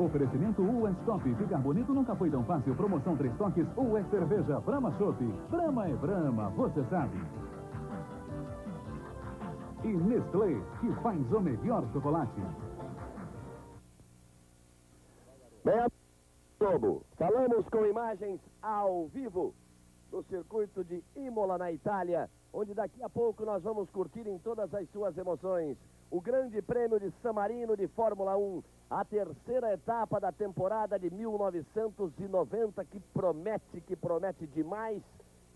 Oferecimento U é Stop. Ficar bonito nunca foi tão fácil. Promoção 3 toques. U é cerveja. Brahma Chopp. Brahma é Brahma, você sabe. E Nestlé, que faz o melhor chocolate. Bem, Globo, falamos com imagens ao vivo do circuito de Imola, na Itália, onde daqui a pouco nós vamos curtir em todas as suas emoções o Grande Prêmio de San Marino de Fórmula 1, a terceira etapa da temporada de 1990, que promete demais,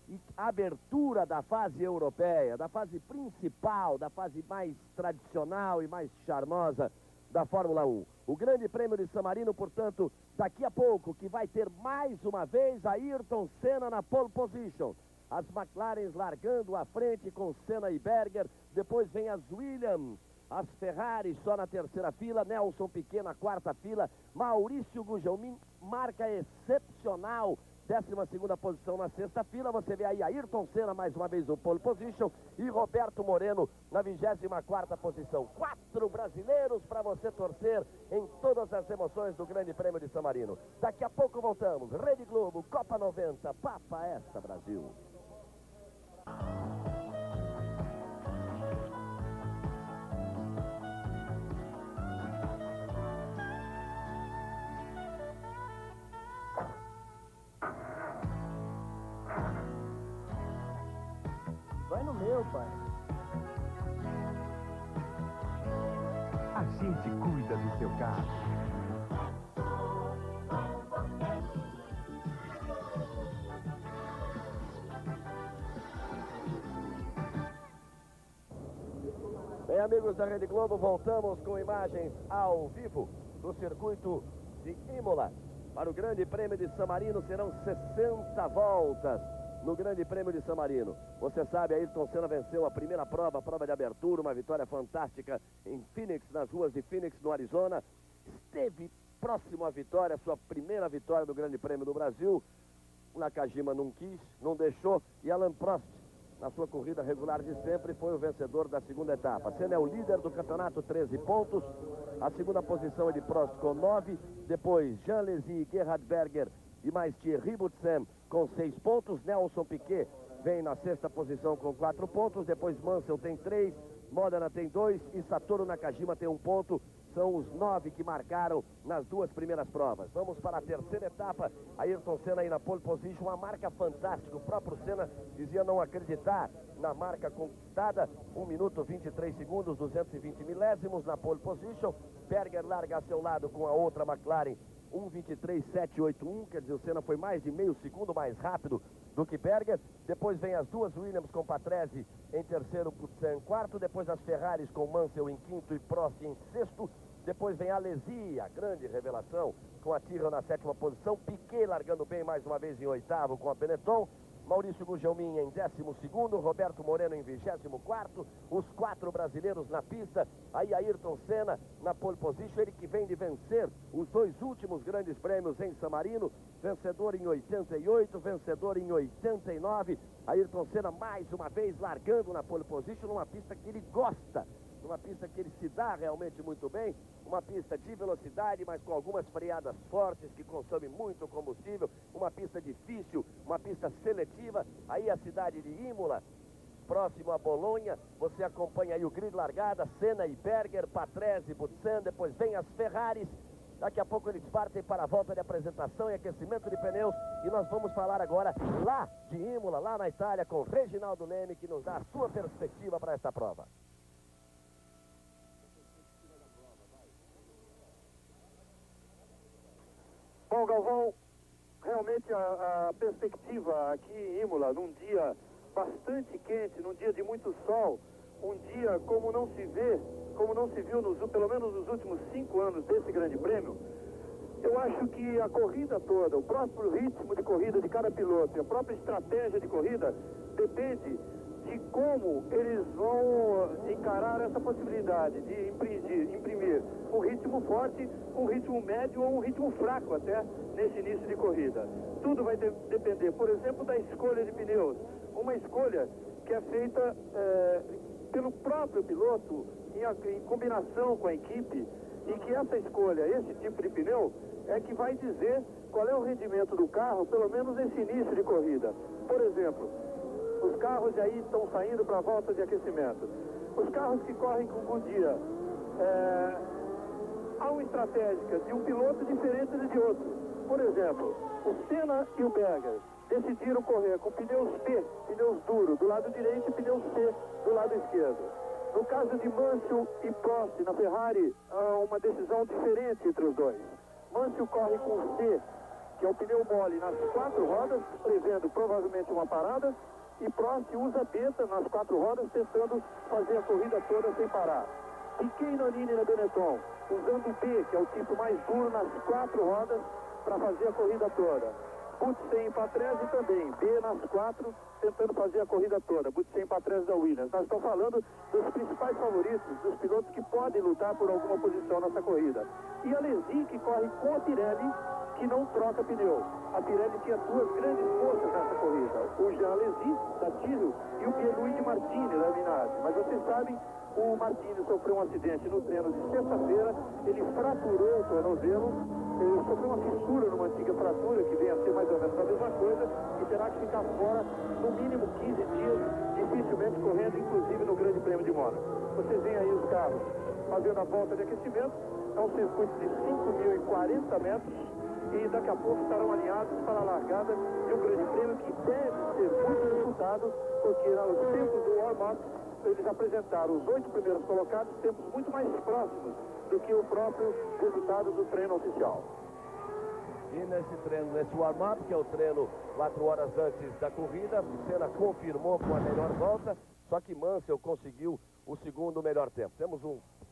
e abertura da fase europeia, da fase principal, da fase mais tradicional e mais charmosa da Fórmula 1. O Grande Prêmio de San Marino, portanto, daqui a pouco, que vai ter mais uma vez Ayrton Senna na pole position. As McLarens largando à frente com Senna e Berger, depois vem as Williams, as Ferrari só na terceira fila, Nelson Piquet na quarta fila, Maurício Gugelmin, marca excepcional, 12ª posição na sexta fila. Você vê aí Ayrton Senna mais uma vez no pole position e Roberto Moreno na 24ª posição. 4 brasileiros para você torcer em todas as emoções do Grande Prêmio de San Marino. Daqui a pouco voltamos. Rede Globo, Copa 90, Papa esta, Brasil. Vai no meu, pai. A gente cuida do seu carro. Bem, amigos da Rede Globo, voltamos com imagens ao vivo do circuito de Imola. Para o Grande Prêmio de San Marino serão 60 voltas no Grande Prêmio de San Marino. Você sabe, Ayrton Senna venceu a primeira prova, a prova de abertura, uma vitória fantástica em Phoenix, nas ruas de Phoenix, no Arizona. Esteve próximo à vitória, sua primeira vitória do Grande Prêmio do Brasil. Nakajima não quis, não deixou, e Alain Prost, na sua corrida regular de sempre, foi o vencedor da segunda etapa. Senna é o líder do campeonato, 13 pontos. A segunda posição é de Prost com 9. Depois, Jean Alesi, Gerhard Berger e mais Thierry Boutsen com 6 pontos. Nelson Piquet vem na sexta posição com 4 pontos. Depois Mansell tem 3, Modena tem 2 e Satoru Nakajima tem 1 ponto. São os 9 que marcaram nas duas primeiras provas. Vamos para a terceira etapa. Ayrton Senna aí na pole position, uma marca fantástica. O próprio Senna dizia não acreditar na marca conquistada. 1 minuto 23 segundos, 220 milésimos na pole position. Berger larga a seu lado com a outra McLaren, 1:23.781, quer dizer, o Senna foi mais de meio segundo mais rápido do que Berger. Depois vem as duas Williams com Patrese em terceiro, Boutsen em quarto. Depois as Ferraris com Mansell em quinto e Prost em sexto. Depois vem a Alesi, a grande revelação, com a Tyrrell na sétima posição. Piquet largando bem mais uma vez em oitavo com a Benetton. Maurício Gugelmin em 12º, Roberto Moreno em 24º, os 4 brasileiros na pista. Aí Ayrton Senna na pole position, ele que vem de vencer os 2 últimos grandes prêmios em San Marino, vencedor em 88, vencedor em 89. Ayrton Senna mais uma vez largando na pole position, numa pista que ele gosta, numa pista que ele se dá realmente muito bem, uma pista de velocidade, mas com algumas freadas fortes que consomem muito combustível, uma pista difícil, uma pista seletiva. Aí a cidade de Imola, próximo a Bolonha, você acompanha aí o grid largada, Senna e Berger, Patrese, Boutsen, depois vem as Ferraris. Daqui a pouco eles partem para a volta de apresentação e aquecimento de pneus. E nós vamos falar agora lá de Imola, lá na Itália, com Reginaldo Leme, que nos dá a sua perspectiva para esta prova. Bom, Galvão, realmente a perspectiva aqui em Imola, num dia bastante quente, num dia de muito sol, um dia como não se vê, como não se viu pelo menos nos últimos 5 anos desse grande prêmio. Eu acho que a corrida toda, o próprio ritmo de corrida de cada piloto e a própria estratégia de corrida depende de como eles vão encarar essa possibilidade de imprimir um ritmo forte, um ritmo médio ou um ritmo fraco até nesse início de corrida. Tudo vai depender, por exemplo, da escolha de pneus. Uma escolha que é feita pelo próprio piloto em combinação com a equipe, e que essa escolha, esse tipo de pneu, é que vai dizer qual é o rendimento do carro, pelo menos nesse início de corrida. Por exemplo, os carros aí estão saindo para a volta de aquecimento. Os carros que correm com Goodyear, há uma estratégia de um piloto diferente de outro. Por exemplo, o Senna e o Berger decidiram correr com pneus P, pneus duros, do lado direito, e pneus C, do lado esquerdo. No caso de Mansell e Prost na Ferrari, há uma decisão diferente entre os dois. Mansell corre com C, que é o pneu mole nas 4 rodas, prevendo provavelmente uma parada, e Prost usa beta nas 4 rodas, tentando fazer a corrida toda sem parar. Piquet e Nannini na Benetton, usando B, que é o tipo mais duro, nas 4 rodas, para fazer a corrida toda. Butsen e Patrese também, B nas 4, tentando fazer a corrida toda. Butsen e Patrese da Williams. Nós estamos falando dos principais favoritos, dos pilotos que podem lutar por alguma posição nessa corrida. E a Alesi, que corre com a Pirelli, que não troca pneu. A Pirelli tinha 2 grandes forças nessa corrida. O Jean Alesi, da Tyrrell, e o Pierluigi Martini, da Minardi. Mas vocês sabem, o Martini sofreu um acidente no treino de sexta-feira, ele fraturou o tornozelo, ele sofreu uma fissura numa antiga fratura, que vem a ser mais ou menos a mesma coisa, e terá que ficar fora no mínimo 15 dias, dificilmente correndo, inclusive no Grande Prêmio de Mônaco. Vocês veem aí os carros fazendo a volta de aquecimento, é um circuito de 5.040 metros, e daqui a pouco estarão alinhados para a largada de um Grande Prêmio que deve ser muito disputado, porque nos tempos do warm-up eles apresentaram os 8 primeiros colocados tempos muito mais próximos do que o próprio resultado do treino oficial. E nesse treino, nesse warm-up, que é o treino 4 horas antes da corrida, Senna confirmou com a melhor volta, só que Mansell conseguiu o segundo melhor tempo. Temos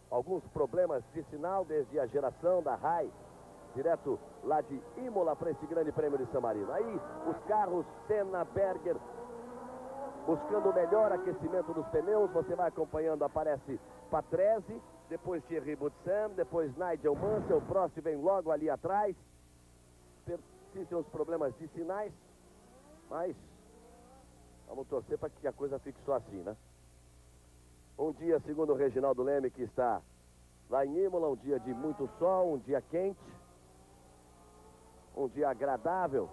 alguns problemas de sinal desde a geração da Rai, direto lá de Imola para esse Grande Prêmio de San Marino. Aí os carros Senna, Berger, buscando o melhor aquecimento dos pneus. Você vai acompanhando, aparece Patrese, depois Thierry Boutsen, depois Nigel Mansell, o Prost vem logo ali atrás. Persistem os problemas de sinais, mas vamos torcer para que a coisa fique só assim, né? Um dia, segundo o Reginaldo Leme, que está lá em Imola, um dia de muito sol, um dia quente, um dia agradável.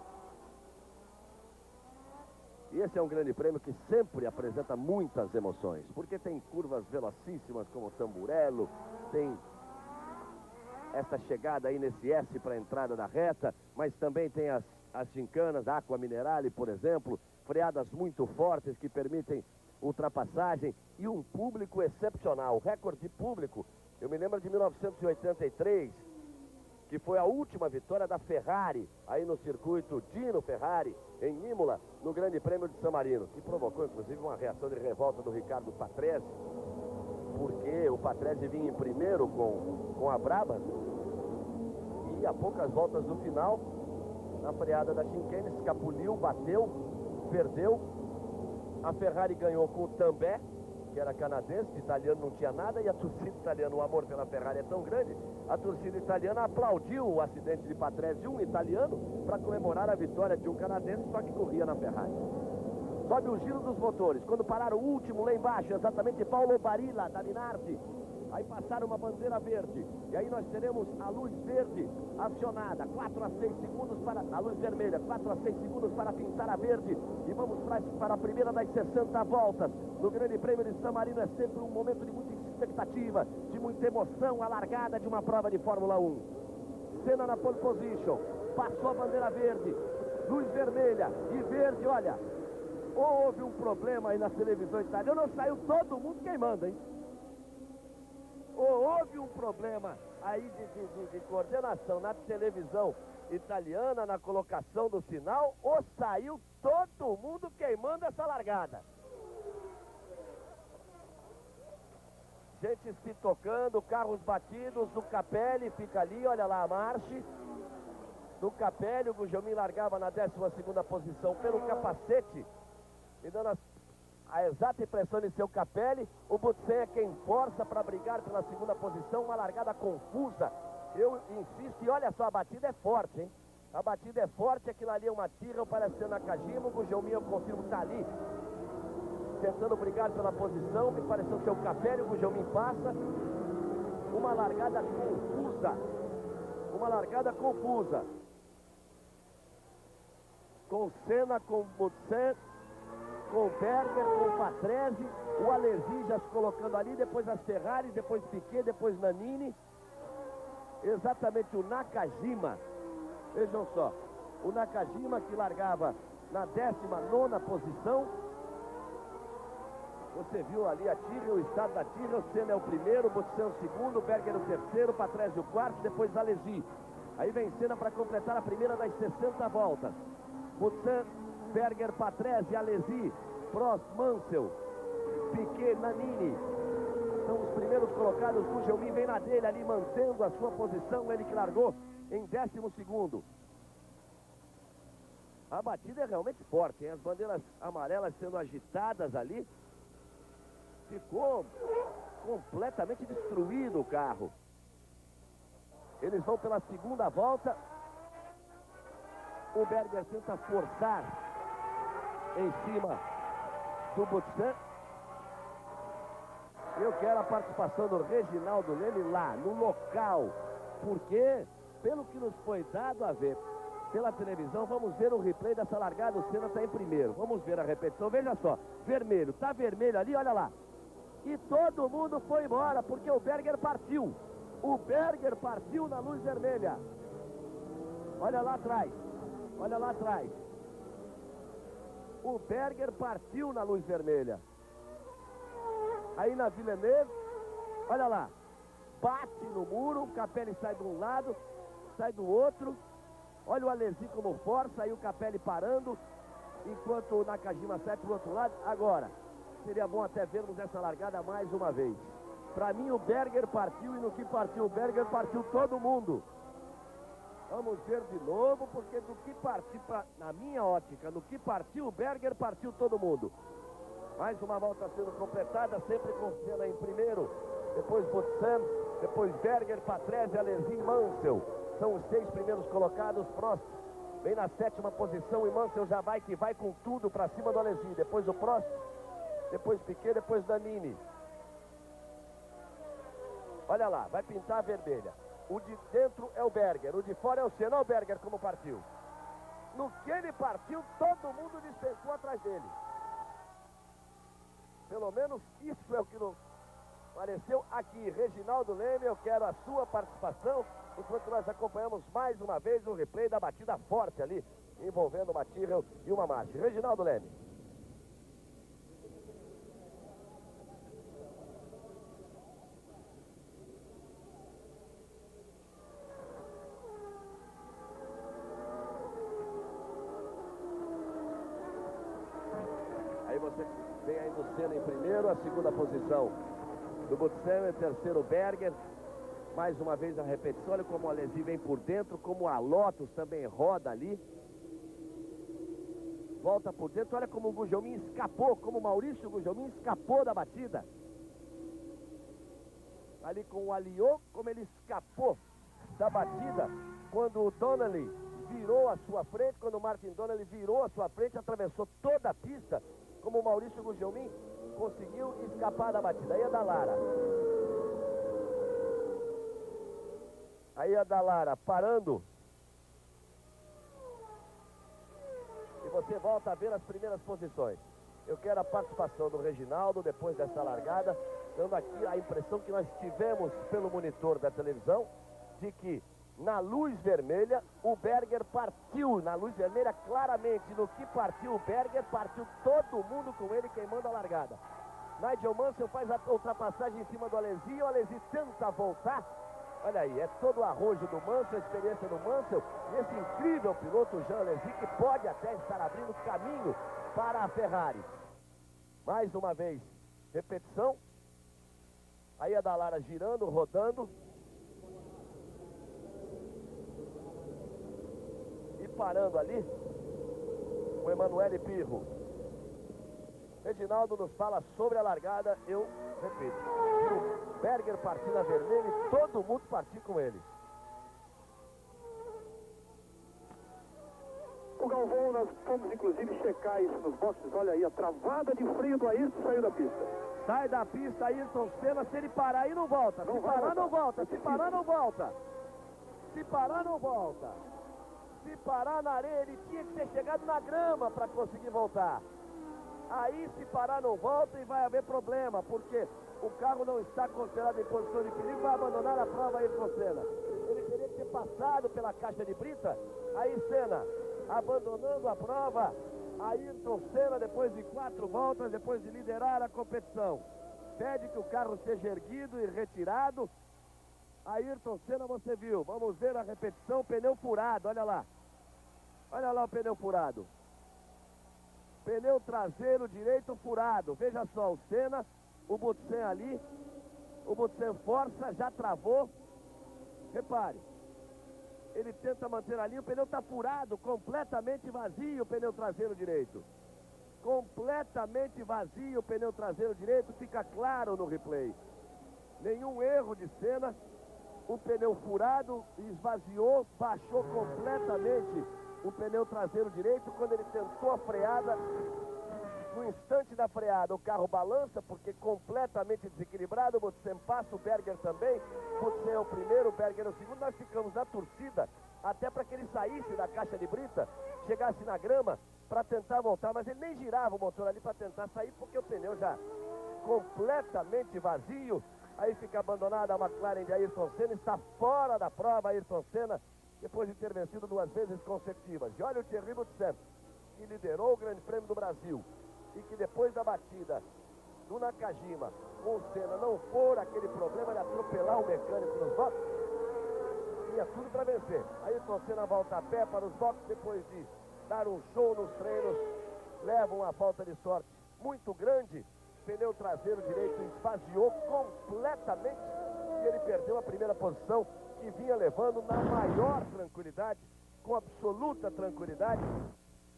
E esse é um grande prêmio que sempre apresenta muitas emoções, porque tem curvas velocíssimas como Tamburello, tem essa chegada aí nesse S para a entrada da reta, mas também tem as gincanas, Aqua Minerale, por exemplo, freadas muito fortes que permitem ultrapassagem e um público excepcional, recorde de público. Eu me lembro de 1983, que foi a última vitória da Ferrari, aí no circuito Dino Ferrari, em Imola, no Grande Prêmio de San Marino, que provocou inclusive uma reação de revolta do Ricardo Patrese, porque o Patrese vinha em primeiro com a Brabham, e a poucas voltas do final, na freada da chicane, escapuliu, bateu, perdeu. A Ferrari ganhou com o També, que era canadense, italiano não tinha nada, e a torcida italiana, o amor pela Ferrari é tão grande, a torcida italiana aplaudiu o acidente de Patrese de um italiano para comemorar a vitória de um canadense, só que corria na Ferrari. Sobe o giro dos motores, quando pararam o último lá embaixo, exatamente Paulo Barilla, da Minardi, aí passaram uma bandeira verde, e aí nós teremos a luz verde acionada, 4 a 6 segundos para a luz vermelha, 4 a 6 segundos para pintar a verde, e vamos para a primeira das 60 voltas. No Grande Prêmio de San Marino é sempre um momento de muita expectativa, de muita emoção, a largada de uma prova de Fórmula 1. Senna na pole position, passou a bandeira verde, luz vermelha e verde, olha, houve um problema aí na televisão italiana, não saiu todo mundo queimando, hein? Houve um problema aí de coordenação na televisão italiana, na colocação do sinal, ou saiu todo mundo queimando essa largada? Gente se tocando, carros batidos, do Capelli fica ali, olha lá a marche. Do Capelli, o Gugelmin largava na 12ª posição pelo capacete, e dando a exata impressão de ser o Capelli. O Boutsen é quem força para brigar pela 2ª posição, uma largada confusa. Eu insisto, e olha só, a batida é forte, hein? A batida é forte, aquilo ali é uma Tyrrell parecendo a Nakajima. O Gugelmin, eu confirmo, está ali, tentando brigar pela posição, me pareceu ser o Capelli. O Gugelmin passa. uma largada confusa. Uma largada confusa. Com Senna, com Butsen, com Berger, com Patrese, o Alesi já se colocando ali, depois as Ferrari, depois Piquet, depois Nannini. Exatamente o Nakajima. Vejam só, o Nakajima que largava na 19ª posição. Você viu ali a Tyrrell, o estado da Tyrrell. Senna é o primeiro, Butsen o segundo, Berger o terceiro, Patrese o quarto, depois Alesi. Aí vem Senna para completar a primeira das 60 voltas. Butsen, Berger, Patrese, Alesi, Prost, Mansell, Piquet, Nannini. São os primeiros colocados. O Gugelmin vem na dele ali, mantendo a sua posição. Ele que largou em 12º. A batida é realmente forte, hein? As bandeiras amarelas sendo agitadas ali. Ficou completamente destruído o carro. Eles vão pela segunda volta. O Berger tenta forçar em cima do Butsen. Eu quero a participação do Reginaldo Leme lá, no local. Porque, pelo que nos foi dado a ver pela televisão, vamos ver o replay dessa largada. O Senna está em primeiro. Vamos ver a repetição. Veja só, vermelho. Tá vermelho ali, olha lá. E todo mundo foi embora, porque o Berger partiu. O Berger partiu na luz vermelha. Olha lá atrás. Olha lá atrás. O Berger partiu na luz vermelha. Aí na Villeneuve, olha lá. Bate no muro, o Capelli sai de um lado, sai do outro. Olha o Alesi como força, aí o Capelli parando, enquanto o Nakajima sai pro outro lado. Agora, seria bom até vermos essa largada mais uma vez. Para mim o Berger partiu, e no que partiu o Berger, partiu todo mundo. Vamos ver de novo, porque do que partiu, na minha ótica, no que partiu o Berger, partiu todo mundo. Mais uma volta sendo completada, sempre com Senna em primeiro, depois Butsen, depois Berger, Patrese, Alesi e Mansell. São os 6 primeiros colocados. Prost vem na 7ª posição e Mansell já vai que vai com tudo para cima do Alesi. Depois o Prost, depois Piquet, depois Nannini. Olha lá, vai pintar a vermelha. O de dentro é o Berger, o de fora é o Senna. Olha o Berger como partiu. No que ele partiu, todo mundo despencou atrás dele. Pelo menos isso é o que não apareceu aqui. Reginaldo Leme, eu quero a sua participação, enquanto nós acompanhamos mais uma vez o replay da batida forte ali, envolvendo uma Tyrrell e uma March. Reginaldo Leme. Aí você vem aí do Senna em primeiro, a 2ª posição do Butsen, terceiro Berger. Mais uma vez a repetição, olha como o Alesi vem por dentro, como a Lotus também roda ali. Volta por dentro, olha como o Gugelmin escapou, como o Maurício Gugelmin escapou da batida. Ali com o Alliot, como ele escapou da batida, quando o Donnelly virou a sua frente, quando o Martin Donnelly virou a sua frente, atravessou toda a pista, como o Maurício Gugelmin conseguiu escapar da batida. Aí a Dallara. Aí a Dallara parando. E você volta a ver as primeiras posições. Eu quero a participação do Reginaldo depois dessa largada, dando aqui a impressão que nós tivemos pelo monitor da televisão, de que na luz vermelha o Berger partiu. Na luz vermelha claramente, no que partiu o Berger, partiu todo mundo com ele queimando a largada. Nigel Mansell faz a ultrapassagem em cima do Alesi, e o Alesi tenta voltar. Olha aí, é todo o arrojo do Mansell, a experiência do Mansell, e esse incrível piloto Jean Alesi, que pode até estar abrindo caminho para a Ferrari. Mais uma vez, repetição. Aí a Dallara girando, rodando. E parando ali, o Emanuele Pirro. Reginaldo nos fala sobre a largada. Eu repito, o Berger partiu na vermelha e todo mundo partiu com ele. O Galvão, nós fomos inclusive checar isso nos boxes. Olha aí, a travada de freio do Ayrton saiu da pista. Sai da pista Ayrton Senna, se ele parar aí não volta. Se parar não volta, se parar não volta. Se parar não volta. Se parar na areia, ele tinha que ter chegado na grama para conseguir voltar. Aí se parar não volta e vai haver problema, porque o carro não está considerado em posição de perigo, vai abandonar a prova Ayrton Senna. Ele teria que ter passado pela caixa de brita. Aí Senna, abandonando a prova, Ayrton Senna, depois de 4 voltas, depois de liderar a competição, pede que o carro seja erguido e retirado. Ayrton Senna, você viu, vamos ver a repetição, pneu furado, olha lá. Olha lá o pneu furado. Pneu traseiro direito furado. Veja só, o Senna, o Butsen ali. O Butsen força, já travou. Repare. Ele tenta manter a linha, o pneu está furado, completamente vazio o pneu traseiro direito. Completamente vazio o pneu traseiro direito, fica claro no replay. Nenhum erro de Senna. O pneu furado, esvaziou, baixou completamente o pneu traseiro direito. Quando ele tentou a freada, no instante da freada o carro balança, porque completamente desequilibrado. O Butsen passa, o Berger também. O Butsen é o primeiro, o Berger é o segundo. Nós ficamos na torcida até para que ele saísse da caixa de brita, chegasse na grama para tentar voltar, mas ele nem girava o motor ali para tentar sair, porque o pneu já completamente vazio. Aí fica abandonada a McLaren de Ayrton Senna, está fora da prova Ayrton Senna, depois de ter vencido 2 vezes consecutivas. E olha o Thierry Butsen, que liderou o Grande Prêmio do Brasil, e que depois da batida do Nakajima com o Senna não for aquele problema de atropelar o mecânico nos boxes, tinha tudo para vencer. Ayrton Senna volta a pé para os boxes, depois de dar um show nos treinos, leva uma falta de sorte muito grande. Pneu traseiro direito esvaziou completamente e ele perdeu a primeira posição que vinha levando na maior tranquilidade, com absoluta tranquilidade.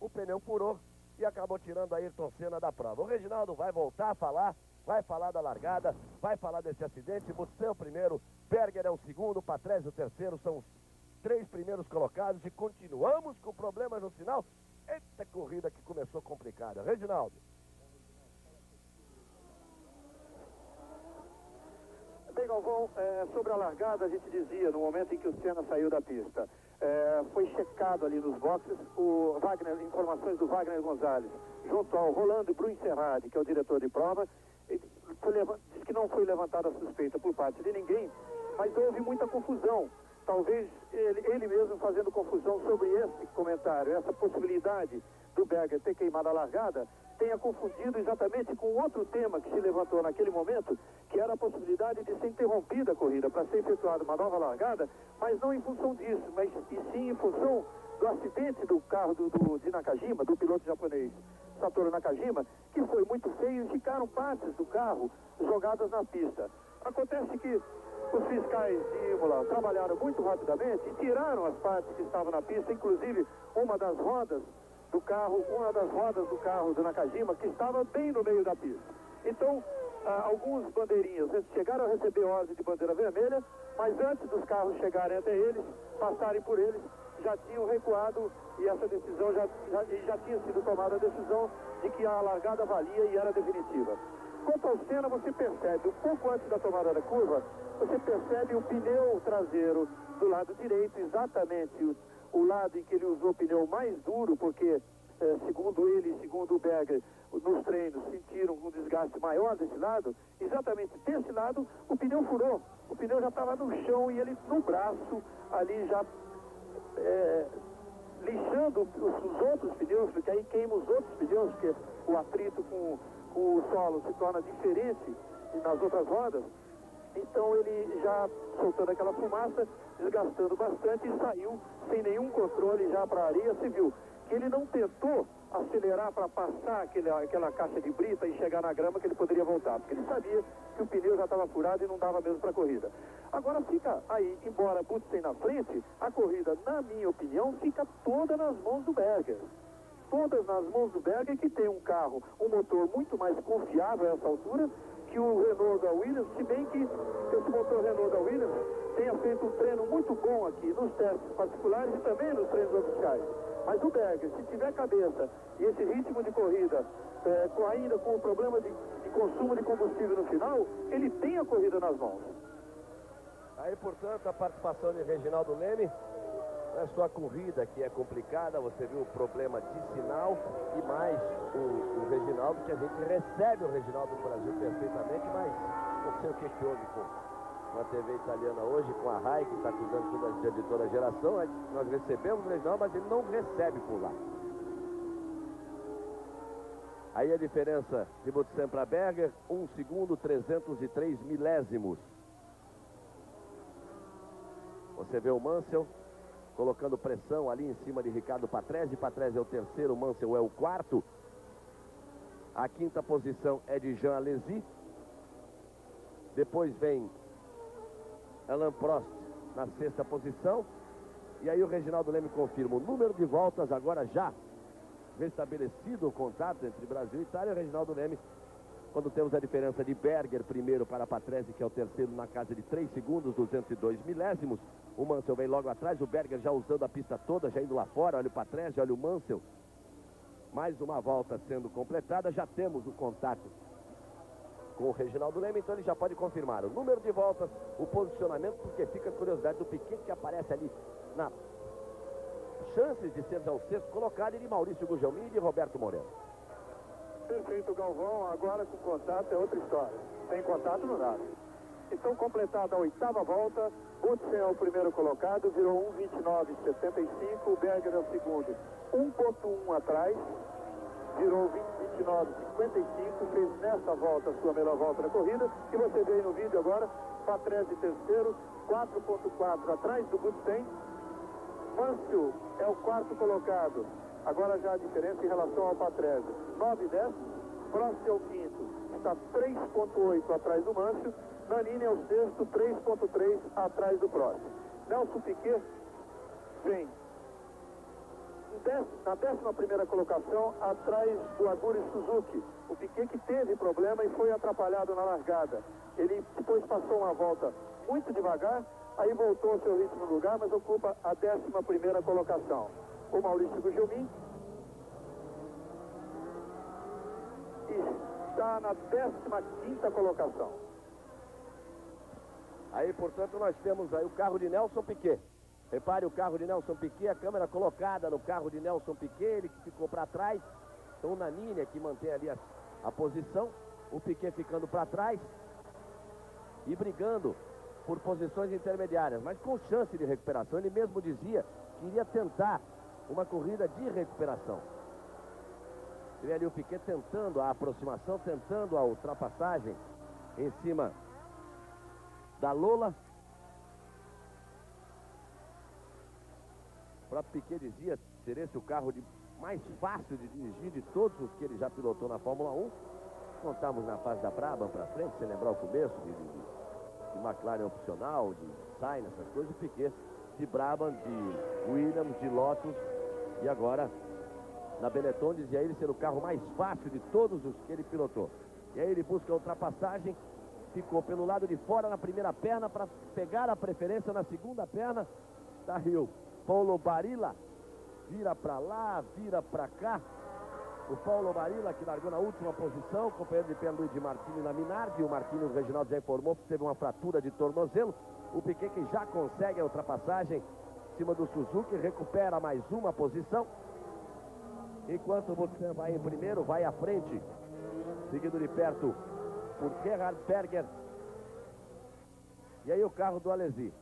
O pneu furou e acabou tirando a Ayrton Senna da prova. O Reginaldo vai voltar a falar, vai falar da largada, vai falar desse acidente. Butsen é o primeiro, Berger é o segundo, Patrese o terceiro, são os 3 primeiros colocados e continuamos com problemas no final. Eita corrida que começou complicada. Reginaldo. Bem, Galvão, sobre a largada, a gente dizia, no momento em que o Senna saiu da pista, foi checado ali nos boxes informações do Wagner Gonzalez, junto ao Rolando Bruncerrade, que é o diretor de prova. Diz que não foi levantada a suspeita por parte de ninguém, mas houve muita confusão. Talvez ele mesmo fazendo confusão sobre esse comentário, essa possibilidade do Berger ter queimado a largada, tenha confundido exatamente com outro tema que se levantou naquele momento, que era a possibilidade de ser interrompida a corrida para ser efetuada uma nova largada, mas não em função disso, mas e sim em função do acidente do carro de Nakajima, do piloto japonês Satoru Nakajima, que foi muito feio e ficaram partes do carro jogadas na pista. Acontece que os fiscais de Imola trabalharam muito rapidamente e tiraram as partes que estavam na pista, inclusive uma das rodas do carro do Nakajima, que estava bem no meio da pista. Então, alguns bandeirinhas chegaram a receber ordem de bandeira vermelha, mas antes dos carros chegarem até eles, passarem por eles, já tinham recuado e essa decisão já tinha sido tomada a decisão de que a largada valia e era definitiva. Quanto ao Senna, você percebe, um pouco antes da tomada da curva, você percebe o pneu traseiro do lado direito, exatamente o lado em que ele usou o pneu mais duro, porque, segundo ele e segundo o Berger, nos treinos sentiram um desgaste maior desse lado. Exatamente desse lado, o pneu furou. O pneu já estava no chão e ele, no braço, ali já lixando os outros pneus, porque aí queima os outros pneus, porque o atrito com o solo se torna diferente nas outras rodas. Então ele já soltando aquela fumaça, desgastando bastante e saiu sem nenhum controle já para a areia. Você viu que ele não tentou acelerar para passar aquela caixa de brita e chegar na grama, que ele poderia voltar, porque ele sabia que o pneu já estava furado e não dava mesmo para a corrida. Agora fica aí, embora Butsen na frente, a corrida, na minha opinião, fica toda nas mãos do Berger. Todas nas mãos do Berger, que tem um carro, um motor muito mais confiável a essa altura que o Renault da Williams, se bem que esse motor Renault da Williams tenha feito um treino muito bom aqui nos testes particulares e também nos treinos oficiais. Mas o Berger, se tiver cabeça e esse ritmo de corrida, ainda com o problema de consumo de combustível no final, ele tem a corrida nas mãos. Aí, portanto, a participação de Reginaldo Leme. Não é só a corrida que é complicada, você viu o problema de sinal e mais o Reginaldo, que a gente recebe o Reginaldo do Brasil perfeitamente, mas não sei o que houve com a TV italiana hoje, com a RAI, que está cuidando de toda a geração. Nós recebemos o Reginaldo, mas ele não recebe por lá. Aí a diferença de Butsen para Berger, 1 segundo, 303 milésimos. Você vê o Mansell colocando pressão ali em cima de Ricardo Patrese. Patrese é o terceiro, Mansell é o quarto. A quinta posição é de Jean Alesi. Depois vem Alain Prost na sexta posição. E aí o Reginaldo Leme confirma o número de voltas, agora já restabelecido o contato entre Brasil e Itália. O Reginaldo Leme, quando temos a diferença de Berger primeiro para Patrese, que é o terceiro, na casa de 3 segundos, 202 milésimos. O Mansell vem logo atrás, o Berger já usando a pista toda, já indo lá fora. Olha o Patrese, olha o Mansell. Mais uma volta sendo completada, já temos o contato com o Reginaldo Leme, então ele já pode confirmar o número de voltas, o posicionamento, porque fica a curiosidade do Piquet, que aparece ali na chances de ser já o sexto colocado, e de Maurício Gugelmin e de Roberto Moreno. Perfeito, Galvão. Agora com contato é outra história. Sem contato não dá. Então, completada a oitava volta, Butsen é o primeiro colocado, virou 1:29,75, o Berger é o segundo, 1,1 atrás, virou 29,55, fez nessa volta a sua melhor volta da corrida, e você vê aí no vídeo agora, Patrese terceiro, 4,4 atrás do Butsen. Mansell é o quarto colocado, agora já a diferença em relação ao Patrese, 9,10, Prost é o quinto, está 3,8 atrás do Mansell. Nannini é o sexto, 3,3 atrás do Prost. Nelson Piquet vem na 11ª colocação, atrás do Aguri Suzuki. O Piquet que teve problema e foi atrapalhado na largada. Ele depois passou uma volta muito devagar, aí voltou ao seu ritmo no lugar, mas ocupa a 11ª colocação. O Maurício Gugelmin está na 15ª colocação. Aí, portanto, nós temos aí o carro de Nelson Piquet. Repare o carro de Nelson Piquet, a câmera colocada no carro de Nelson Piquet, ele que ficou para trás. Então o Nannini que mantém ali a posição, o Piquet ficando para trás e brigando por posições intermediárias, mas com chance de recuperação. Ele mesmo dizia que iria tentar uma corrida de recuperação. Ele ali o Piquet tentando a aproximação, tentando a ultrapassagem em cima da Lola. O próprio Piquet dizia ser esse o carro mais fácil de dirigir de todos os que ele já pilotou na Fórmula 1. Contamos na fase da Brabham para frente, se lembrar o começo de McLaren opcional, de Sainz, essas coisas. O Piquet de Brabham, de Williams, de Lotus, e agora na Benetton dizia ele ser o carro mais fácil de todos os que ele pilotou. E aí ele busca a ultrapassagem. Ficou pelo lado de fora na primeira perna para pegar a preferência na segunda perna. Tá aí o Paulo Barilla, vira para lá, vira para cá. O Paulo Barilla que largou na última posição, companheiro de pé de Martini na Minardi. O Martini, o Reginaldo já informou que teve uma fratura de tornozelo. O Piquet que já consegue a ultrapassagem em cima do Suzuki, recupera mais uma posição. Enquanto o Butsen vai em primeiro, vai à frente, seguido de perto por Gerhard Berger. E aí o carro do Alesi,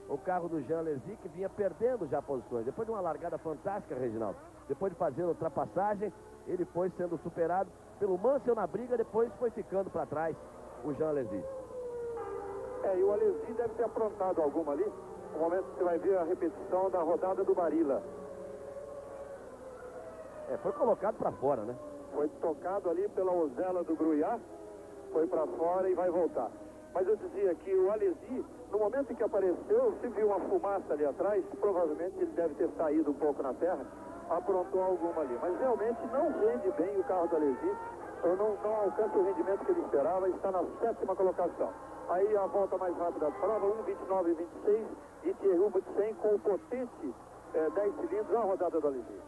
o carro do Jean Alesi, que vinha perdendo já posições. Depois de uma largada fantástica, Reginaldo, depois de fazer a ultrapassagem, ele foi sendo superado pelo Mansell na briga, depois foi ficando para trás o Jean Alesi. E o Alesi deve ter aprontado alguma ali. No momento que você vai ver a repetição da rodada do Barilla. Foi colocado para fora, né? Foi tocado ali pela Ozella do Gruyá, foi para fora e vai voltar. Mas eu dizia que o Alesi, no momento em que apareceu, se viu uma fumaça ali atrás, provavelmente ele deve ter saído um pouco na terra, aprontou alguma ali. Mas realmente não rende bem o carro do Alesi, não alcança o rendimento que ele esperava, está na 7ª colocação. Aí a volta mais rápida da prova, 1:29,26, e Thierry Butsen com o potente 10 cilindros, a rodada do Alesi.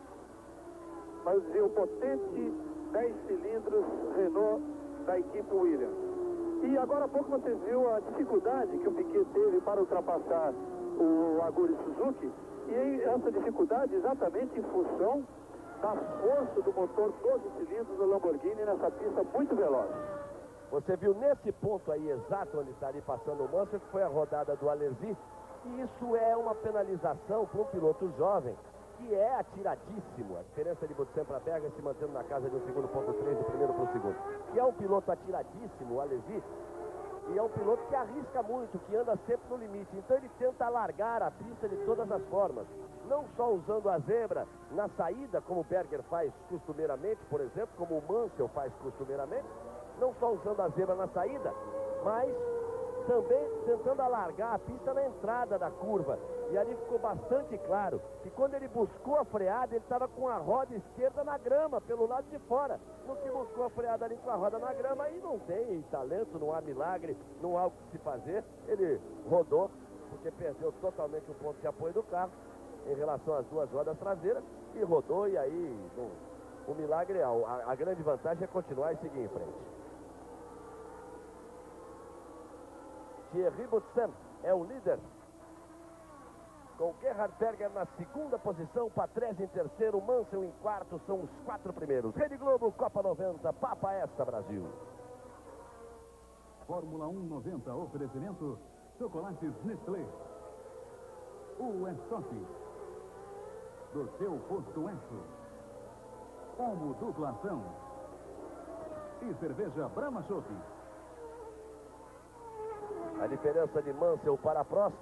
Mas o potente 10 cilindros Renault da equipe Williams. E agora há pouco vocês viram a dificuldade que o Piquet teve para ultrapassar o Aguri Suzuki. E essa dificuldade exatamente em função da força do motor 12 cilindros do Lamborghini nessa pista muito veloz. Você viu nesse ponto aí exato onde está ali passando o Mansell, que foi a rodada do Alesi, e isso é uma penalização para um piloto jovem, que é atiradíssimo. A diferença de Butsen para Berger se mantendo na casa de 1,3 do primeiro para o segundo. Que é um piloto atiradíssimo, o Alesi, e é um piloto que arrisca muito, que anda sempre no limite. Então ele tenta alargar a pista de todas as formas. Não só usando a zebra na saída, como o Berger faz costumeiramente, por exemplo, como o Mansell faz costumeiramente. Não só usando a zebra na saída, mas também tentando alargar a pista na entrada da curva. E ali ficou bastante claro que quando ele buscou a freada, ele estava com a roda esquerda na grama, pelo lado de fora. No que buscou a freada ali com a roda na grama, aí não tem talento, não há milagre, não há o que se fazer. Ele rodou, porque perdeu totalmente o ponto de apoio do carro em relação às duas rodas traseiras, e rodou, e aí o milagre, a grande vantagem é continuar e seguir em frente. Thierry Butsen é o líder, com Gerhard Berger na segunda posição, Patrese em terceiro, Mansell em quarto, são os 4 primeiros. Rede Globo, Copa 90, Papa esta, Brasil. Fórmula 1 90, oferecimento Chocolates Nestlé. O Estoque, do seu posto Esso. Como dupla ação. E cerveja Brahma Chopp. A diferença de Mansell para Prost,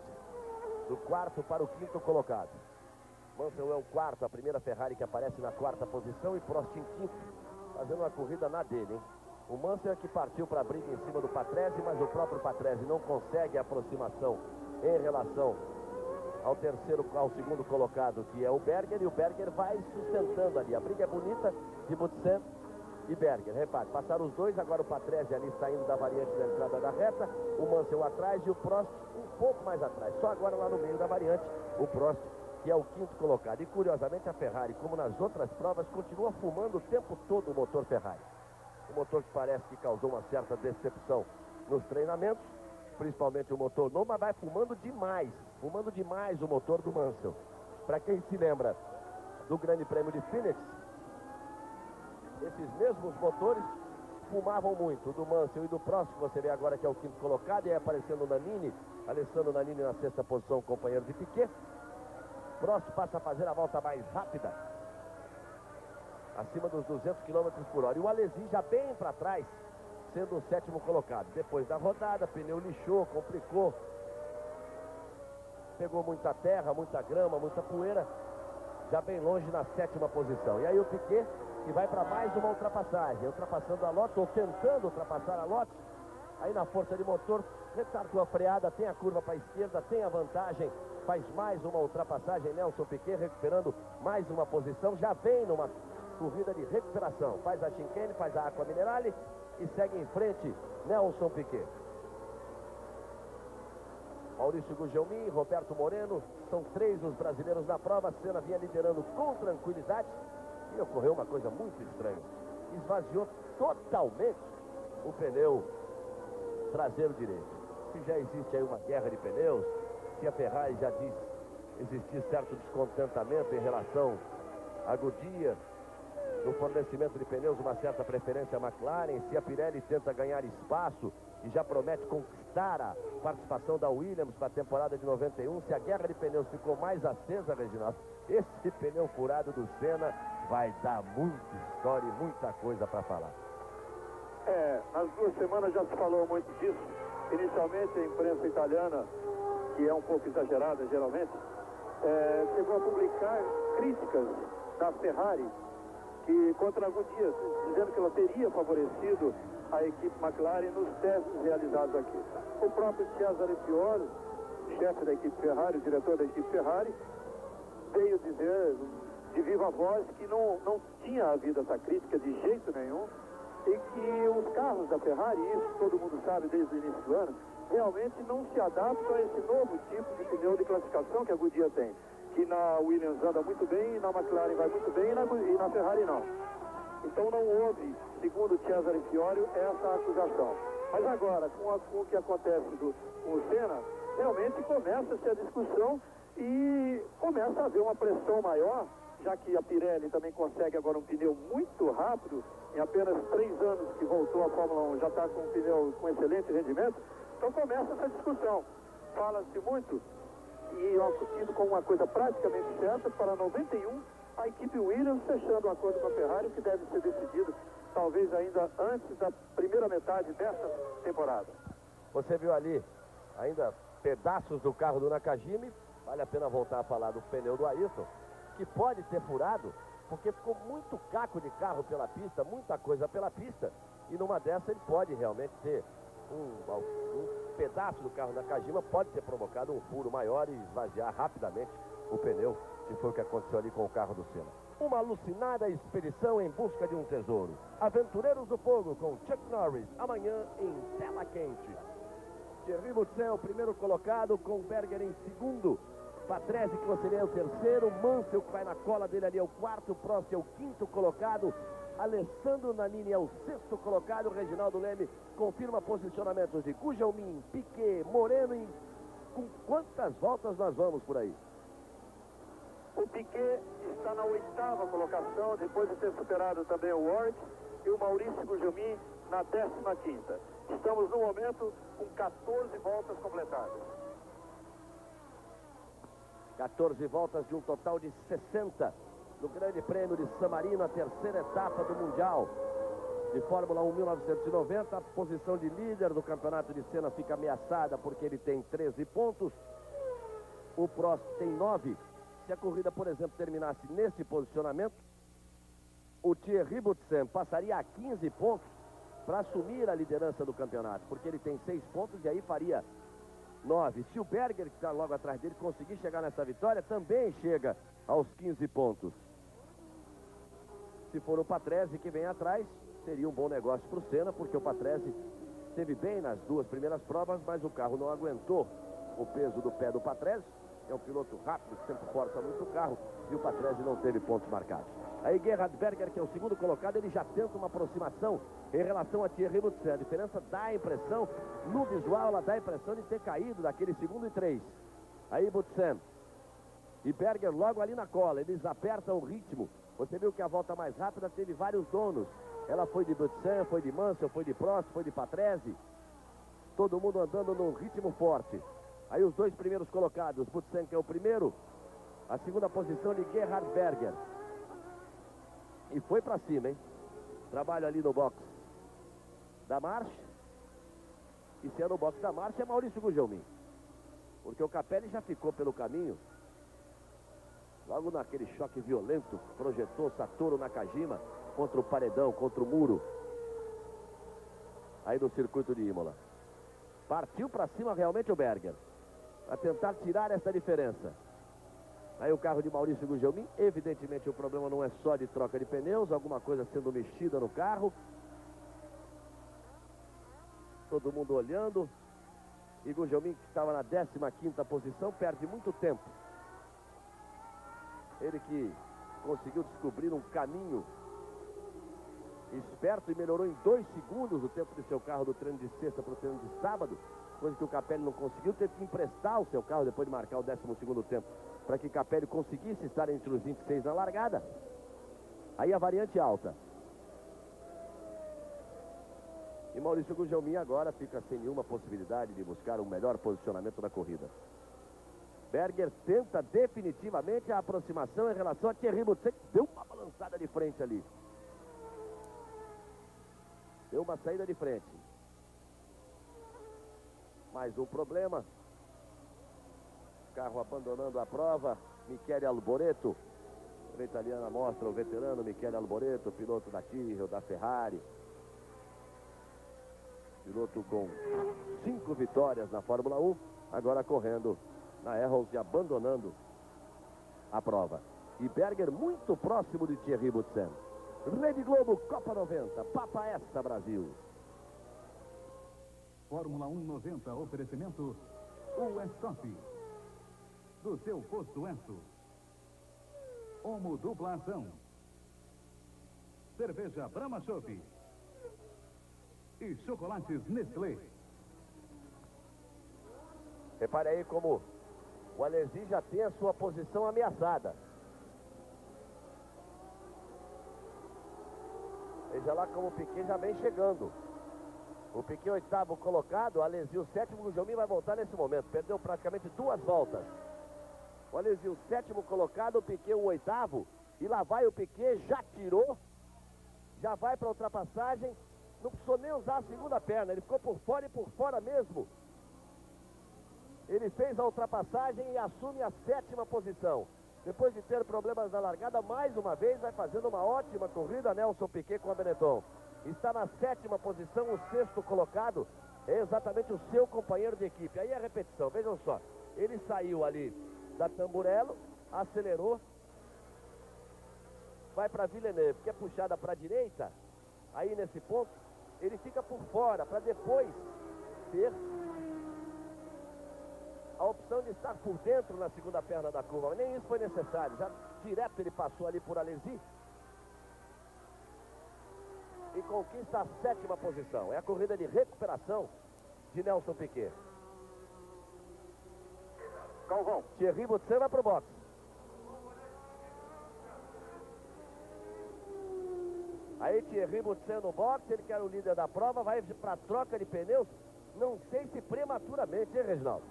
do quarto para o quinto colocado. Mansell é o quarto, a primeira Ferrari que aparece na quarta posição, e Prost em quinto, fazendo uma corrida na dele, hein? O Mansell é que partiu para a briga em cima do Patrese, mas o próprio Patrese não consegue a aproximação em relação ao segundo colocado, que é o Berger, e o Berger vai sustentando ali. A briga é bonita de Butsen e Berger. Repare, passaram os dois, agora o Patrese ali saindo da variante da entrada da reta, o Mansell atrás e o Prost um pouco mais atrás. Só agora lá no meio da variante, o Prost, que é o quinto colocado. E curiosamente a Ferrari, como nas outras provas, continua fumando o tempo todo o motor Ferrari. O motor que parece que causou uma certa decepção nos treinamentos, principalmente o motor novo, mas vai fumando demais o motor do Mansell. Para quem se lembra do Grande Prêmio de Phoenix, esses mesmos motores fumavam muito, o do Mansell e do Prost, que você vê agora que é o quinto colocado, e aí aparecendo o Nannini, Alessandro Nannini na sexta posição, companheiro de Piquet. Prost passa a fazer a volta mais rápida, acima dos 200 km por hora, e o Alesi já bem para trás, sendo o sétimo colocado. Depois da rodada, pneu lixou, complicou, pegou muita terra, muita grama, muita poeira, já bem longe na sétima posição. E aí o Piquet, que vai para mais uma ultrapassagem, ultrapassando a Lotus, ou tentando ultrapassar a Lotus, aí na força de motor, retardou a freada, tem a curva para a esquerda, tem a vantagem, faz mais uma ultrapassagem, Nelson Piquet recuperando mais uma posição, já vem numa corrida de recuperação, faz a chicane, faz a Aqua Minerale e segue em frente Nelson Piquet. Maurício Gugelmin, Roberto Moreno, são 3 os brasileiros na prova. Senna vinha liderando com tranquilidade e ocorreu uma coisa muito estranha. Esvaziou totalmente o pneu traseiro direito. Se já existe aí uma guerra de pneus, se a Ferrari já diz existir certo descontentamento em relação à Goodyear, no fornecimento de pneus, uma certa preferência à McLaren, se a Pirelli tenta ganhar espaço e já promete conquistar a participação da Williams para a temporada de 91, se a guerra de pneus ficou mais acesa, Reginaldo, esse pneu furado do Senna vai dar muita história e muita coisa para falar. Nas 2 semanas já se falou muito disso. Inicialmente a imprensa italiana, que é um pouco exagerada geralmente, chegou a publicar críticas da Ferrari que contra a Goodyear, dizendo que ela teria favorecido a equipe McLaren nos testes realizados aqui. O próprio Cesare Fiore, chefe da equipe Ferrari, o diretor da equipe Ferrari, veio dizer de viva voz que não tinha havido essa crítica de jeito nenhum, e que os carros da Ferrari, isso todo mundo sabe desde o início do ano, realmente não se adaptam a esse novo tipo de pneu de classificação que a Goodyear tem. que na Williams anda muito bem, na McLaren vai muito bem e na Ferrari não. Então não houve, segundo Cesare Fiorio, essa acusação. Mas agora, com o que acontece com o Senna, realmente começa-se a discussão e começa a haver uma pressão maior, já que a Pirelli também consegue agora um pneu muito rápido, em apenas 3 anos que voltou à Fórmula 1, já está com um pneu com excelente rendimento. Então começa essa discussão. Fala-se muito, e indo com uma coisa praticamente certa, para 91, a equipe Williams fechando o acordo com a Ferrari, que deve ser decidido talvez ainda antes da primeira metade dessa temporada. Você viu ali ainda pedaços do carro do Nakajima. Vale a pena voltar a falar do pneu do Ayrton, que pode ter furado, porque ficou muito caco de carro pela pista, muita coisa pela pista, e numa dessa ele pode realmente ter um pedaço do carro da Nakajima, pode ter provocado um furo maior e esvaziar rapidamente o pneu, que foi o que aconteceu ali com o carro do Senna. Uma alucinada expedição em busca de um tesouro. Aventureiros do Fogo com Chuck Norris, amanhã em tela quente. Thierry Boutsen, o primeiro colocado, com Berger em segundo. Patrese, que você é o terceiro. Mansell, que vai na cola dele ali, é o quarto. Prost é o quinto colocado. Alessandro Nannini é o sexto colocado. Reginaldo Leme confirma posicionamentos de Gugelmin, Piquet, Moreno. E com quantas voltas nós vamos por aí? O Piquet está na 8ª colocação, depois de ter superado também o Warwick, e o Maurício Gugelmin na 15ª. Estamos no momento com 14 voltas completadas. 14 voltas de um total de 60 no Grande Prêmio de San Marino, a terceira etapa do Mundial de Fórmula 1 1990. A posição de líder do campeonato de Senna fica ameaçada porque ele tem 13 pontos. O Prost tem 9. Se a corrida, por exemplo, terminasse nesse posicionamento, o Thierry Boutsen passaria a 15 pontos para assumir a liderança do campeonato, porque ele tem 6 pontos e aí faria 9. Se o Berger, que está logo atrás dele, conseguir chegar nessa vitória, também chega aos 15 pontos. Se for o Patrese que vem atrás, seria um bom negócio para o Senna, porque o Patrese esteve bem nas 2 primeiras provas, mas o carro não aguentou o peso do pé do Patrese. É um piloto rápido, que sempre força muito o carro, e o Patrese não teve pontos marcados. Aí Gerhard Berger, que é o segundo colocado, ele já tenta uma aproximação em relação a Thierry Boutsen. A diferença dá a impressão, no visual, ela dá a impressão de ter caído daquele segundo e 3. Aí Boutsen e Berger logo ali na cola, eles apertam o ritmo. Você viu que a volta mais rápida teve vários donos. Ela foi de Boutsen, foi de Mansell, foi de Prost, foi de Patrese. Todo mundo andando num ritmo forte. Aí os 2 primeiros colocados, Boutsen, que é o primeiro, a segunda posição de Gerhard Berger. E foi pra cima, hein? Trabalho ali no box da Marche. E se é no box da Marche, é Maurício Gugelmin. Porque o Capelli já ficou pelo caminho. Logo naquele choque violento, projetou Satoru Nakajima contra o paredão, contra o muro. Aí no circuito de Imola. Partiu pra cima realmente o Berger, a tentar tirar essa diferença. Aí o carro de Maurício Gugelmin, evidentemente o problema não é só de troca de pneus, alguma coisa sendo mexida no carro. Todo mundo olhando. E Gugelmin, que estava na 15ª posição, perde muito tempo. Ele que conseguiu descobrir um caminho esperto e melhorou em 2 segundos o tempo de seu carro do treino de sexta para o treino de sábado, coisa que o Capelli não conseguiu. Teve que emprestar o seu carro depois de marcar o 12º tempo, para que Capelli conseguisse estar entre os 26 na largada. Aí a variante alta. E Maurício Gugelmin agora fica sem nenhuma possibilidade de buscar um melhor posicionamento da corrida. Berger tenta definitivamente a aproximação em relação a Thierry Boutsen, que deu uma balançada de frente ali. Deu uma saída de frente. Mais um problema. Carro abandonando a prova. Michele Alboreto. A italiana mostra o veterano Michele Alboreto, piloto da Tyrrell, da Ferrari. Piloto com 5 vitórias na Fórmula 1. Agora correndo na Arrows e abandonando a prova. E Berger muito próximo de Thierry Boutsen. Rede Globo, Copa 90, Papa Esta, Brasil. Fórmula 1 90, oferecimento Westop. Do seu posto Esso. Omo Dupla Ação. Cerveja Brahma Chopp. E chocolates Nestlé. Repare aí como o Alesi já tem a sua posição ameaçada. Veja lá como o Piquet já vem chegando. O Piquet oitavo colocado, o Alesi o sétimo, o Jomim vai voltar nesse momento. Perdeu praticamente 2 voltas. O Alesi o sétimo colocado, o Piquet o oitavo. E lá vai o Piquet, já tirou. Já vai para a ultrapassagem. Não precisou nem usar a segunda perna. Ele ficou por fora e por fora mesmo. Ele fez a ultrapassagem e assume a 7ª posição. Depois de ter problemas na largada, mais uma vez vai fazendo uma ótima corrida Nelson Piquet com a Benetton. Está na 7ª posição, o 6º colocado é exatamente o seu companheiro de equipe. Aí a repetição, vejam só. Ele saiu ali da Tamburello, acelerou, vai para Villeneuve, que é puxada para a direita. Aí nesse ponto, ele fica por fora para depois ter a opção de estar por dentro na segunda perna da curva, mas nem isso foi necessário. Já direto ele passou ali por Alesi e conquista a 7ª posição. É a corrida de recuperação de Nelson Piquet. Galvão. Thierry Boutsen vai pro boxe. Aí Thierry Boutsen no boxe, ele que era o líder da prova, vai para troca de pneus, não sei se prematuramente, hein, Reginaldo?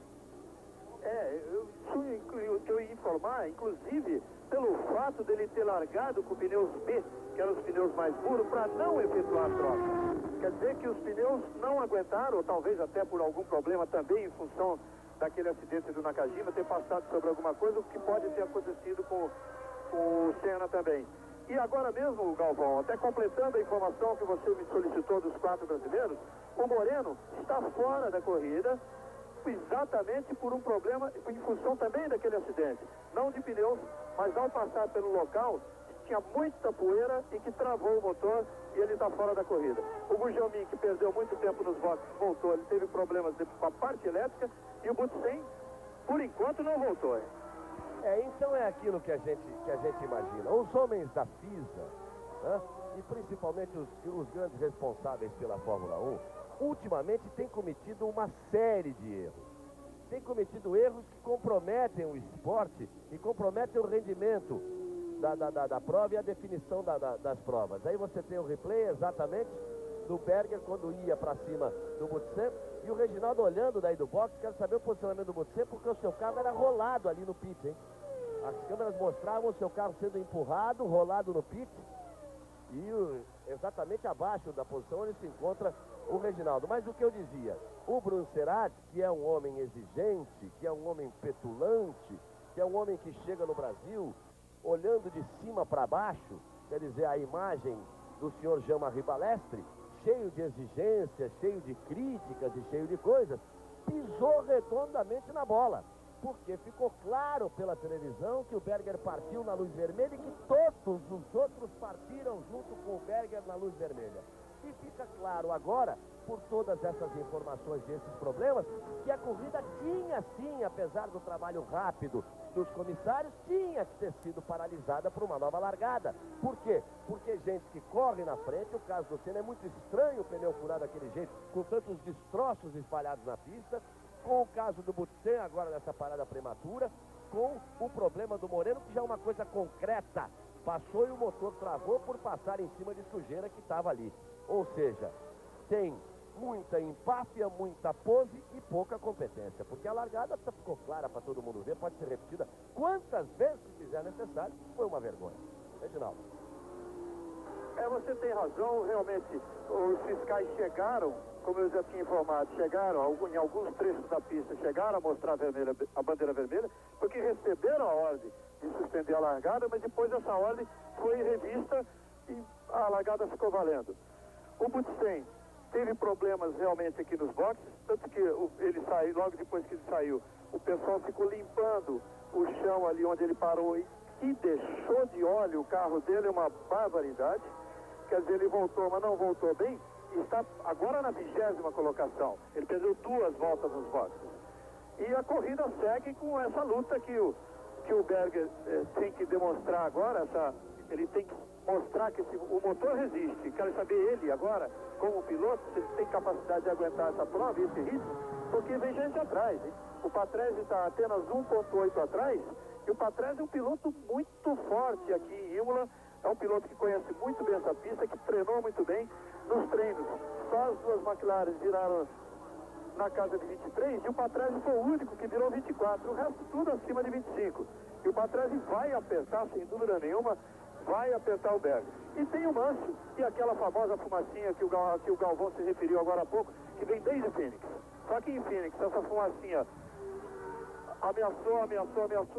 Eu ia informar, inclusive, pelo fato dele ter largado com pneus B, que eram os pneus mais duros, para não efetuar a troca. Quer dizer que os pneus não aguentaram, ou talvez até por algum problema também, em função daquele acidente do Nakajima, ter passado sobre alguma coisa, o que pode ter acontecido com o Senna também. E agora mesmo, Galvão, até completando a informação que você me solicitou dos 4 brasileiros, o Moreno está fora da corrida, exatamente por um problema, em função também daquele acidente. Não de pneus, mas ao passar pelo local, tinha muita poeira e que travou o motor e ele está fora da corrida. O Gugelmin, que perdeu muito tempo nos boxes, voltou, ele teve problemas com a parte elétrica e o Boutsen, por enquanto, não voltou. Hein? Então é aquilo que a gente imagina. Os homens da FISA, né, e principalmente os grandes responsáveis pela Fórmula 1, ultimamente tem cometido uma série de erros. Tem cometido erros que comprometem o esporte e comprometem o rendimento da prova e a definição das provas. Aí você tem o replay exatamente do Berger quando ia para cima do Boutsen e o Reginaldo olhando daí do box, quero saber o posicionamento do Boutsen porque o seu carro era rolado ali no pit, hein? As câmeras mostravam o seu carro sendo empurrado, rolado no pit e exatamente abaixo da posição onde se encontra o Reginaldo. Mas o que eu dizia, o Bruncerati, que é um homem exigente, que é um homem petulante, que é um homem que chega no Brasil olhando de cima para baixo, quer dizer, a imagem do senhor Jean-Marie Balestre, cheio de exigências, cheio de críticas e cheio de coisas, pisou redondamente na bola. Porque ficou claro pela televisão que o Berger partiu na luz vermelha e que todos os outros partiram junto com o Berger na luz vermelha. E fica claro agora, por todas essas informações e esses problemas, que a corrida tinha sim, apesar do trabalho rápido dos comissários, tinha que ter sido paralisada por uma nova largada. Por quê? Porque gente que corre na frente, o caso do Senna é muito estranho o pneu furado daquele jeito, com tantos destroços espalhados na pista, com o caso do Boutsen agora nessa parada prematura, com o problema do Moreno, que já é uma coisa concreta. Passou e o motor travou por passar em cima de sujeira que estava ali. Ou seja, tem muita empáfia, muita pose e pouca competência. Porque a largada ficou clara para todo mundo ver, pode ser repetida quantas vezes fizer necessário, foi uma vergonha. Reginaldo. Você tem razão, realmente, os fiscais chegaram, como eu já tinha informado, chegaram em alguns trechos da pista, chegaram a mostrar a bandeira vermelha, porque receberam a ordem de suspender a largada, mas depois essa ordem foi revista e a largada ficou valendo. O Boutsen teve problemas realmente aqui nos boxes, tanto que ele saiu, logo depois que ele saiu, o pessoal ficou limpando o chão ali onde ele parou e deixou de óleo o carro dele, uma barbaridade. Quer dizer, ele voltou, mas não voltou bem, e está agora na 20ª colocação. Ele perdeu 2 voltas nos boxes. E a corrida segue com essa luta que o que o Berger tem que demonstrar agora, ele tem que mostrar que o motor resiste. Quero saber ele agora, como piloto, se ele tem capacidade de aguentar essa prova e esse ritmo, porque vem gente atrás, hein? O Patrese está apenas 1,8 atrás, e o Patrese é um piloto muito forte aqui em Imola, é um piloto que conhece muito bem essa pista, que treinou muito bem nos treinos. Só as duas McLaren viraram na casa de 23, e o Patrese foi o único que virou 24, o resto tudo acima de 25. E o Patrese vai apertar, sem dúvida nenhuma, vai apertar o Berger. E tem o Mansell, e aquela famosa fumacinha que o Galvão se referiu agora há pouco, que vem desde Phoenix. Só que em Phoenix, essa fumacinha ameaçou,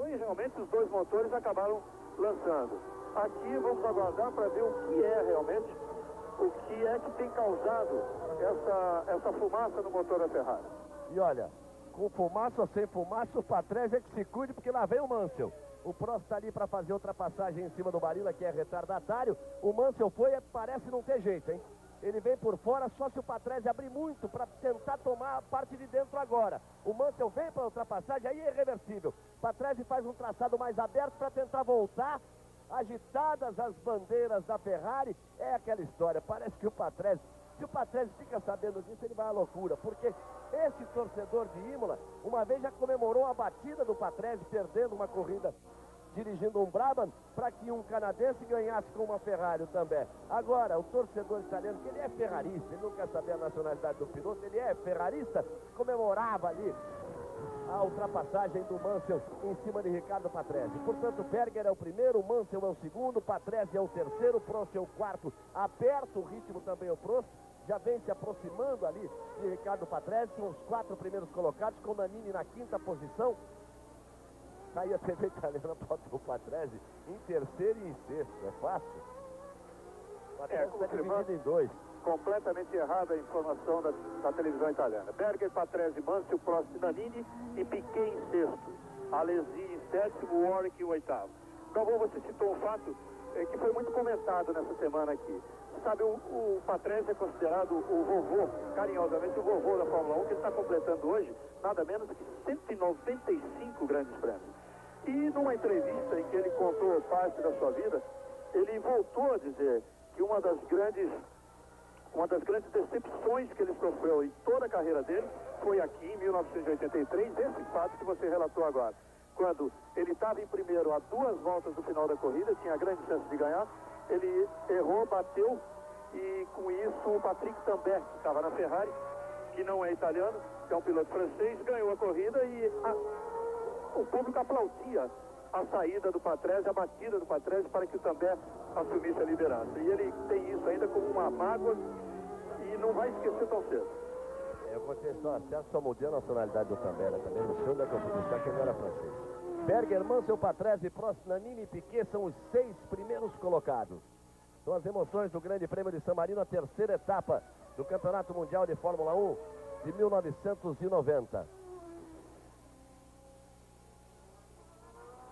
e realmente os dois motores acabaram lançando. Aqui vamos aguardar para ver o que é realmente, o que é que tem causado essa fumaça no motor da Ferrari. E olha, com fumaça ou sem fumaça, o Patrese é que se cuide, porque lá vem o Mansell. O Prost está ali para fazer ultrapassagem em cima do Barilla, que é retardatário. O Mansell parece não ter jeito, hein? Ele vem por fora, só se o Patrese abrir muito para tentar tomar a parte de dentro agora. O Mansell vem para a ultrapassagem, aí é irreversível. O Patrese faz um traçado mais aberto para tentar voltar. Agitadas as bandeiras da Ferrari, é aquela história. Parece que o Patrese, se o Patrese fica sabendo disso, ele vai à loucura. Porque esse torcedor de Imola, uma vez já comemorou a batida do Patrese, perdendo uma corrida dirigindo um Brabham, para que um canadense ganhasse com uma Ferrari também. Agora, o torcedor italiano, que ele é ferrarista, ele não quer saber a nacionalidade do piloto, ele é ferrarista, comemorava ali a ultrapassagem do Mansell em cima de Ricardo Patrese. Portanto, Berger é o primeiro, o Mansell é o segundo, Patrese é o terceiro, o Prost é o quarto. Aperta o ritmo também o Prost, já vem se aproximando ali de Ricardo Patrese, são os 4 primeiros colocados, com Nannini na 5ª posição. Aí a TV italiana botou o Patrese em terceiro e em sexto, é fácil. O Patrese está dividido em 2. Completamente errada a informação da televisão italiana. Berger, Patrese, Mansell, Prost, Nannini e Piquet em sexto. Alesi em sétimo, Warwick em oitavo. Galvão, você citou um fato que foi muito comentado nessa semana aqui. Sabe, o Patrese é considerado o vovô, carinhosamente o vovô da Fórmula 1, que está completando hoje nada menos que 195 grandes prêmios. E numa entrevista em que ele contou parte da sua vida, ele voltou a dizer que uma das grandes decepções que ele sofreu em toda a carreira dele foi aqui em 1983, esse fato que você relatou agora. Quando ele estava em primeiro a 2 voltas do final da corrida, tinha grande chance de ganhar, ele errou, bateu, e com isso o Patrick Tambay, que estava na Ferrari, que não é italiano, que é um piloto francês, ganhou a corrida e o público aplaudia a saída do Patrese, a batida do Patrese para que o Tambay assumisse a liderança. E ele tem isso ainda como uma mágoa e não vai esquecer tão cedo. Eu contei só, só mudei a nacionalidade do Tambay, também no chão da competição, que não era francês. Berger, Mansell, Patrese, Prost, Nannini e Piquet são os 6 primeiros colocados. São as emoções do Grande Prêmio de San Marino, a terceira etapa do Campeonato Mundial de Fórmula 1 de 1990.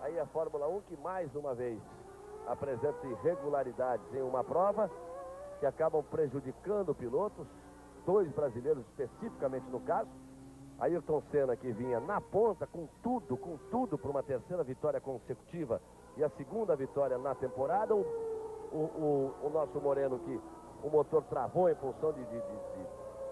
Aí a Fórmula 1 que mais uma vez apresenta irregularidades em uma prova que acabam prejudicando pilotos, 2 brasileiros especificamente no caso. Ayrton Senna, que vinha na ponta com tudo para uma terceira vitória consecutiva e a segunda vitória na temporada. O nosso Moreno, que o motor travou em função de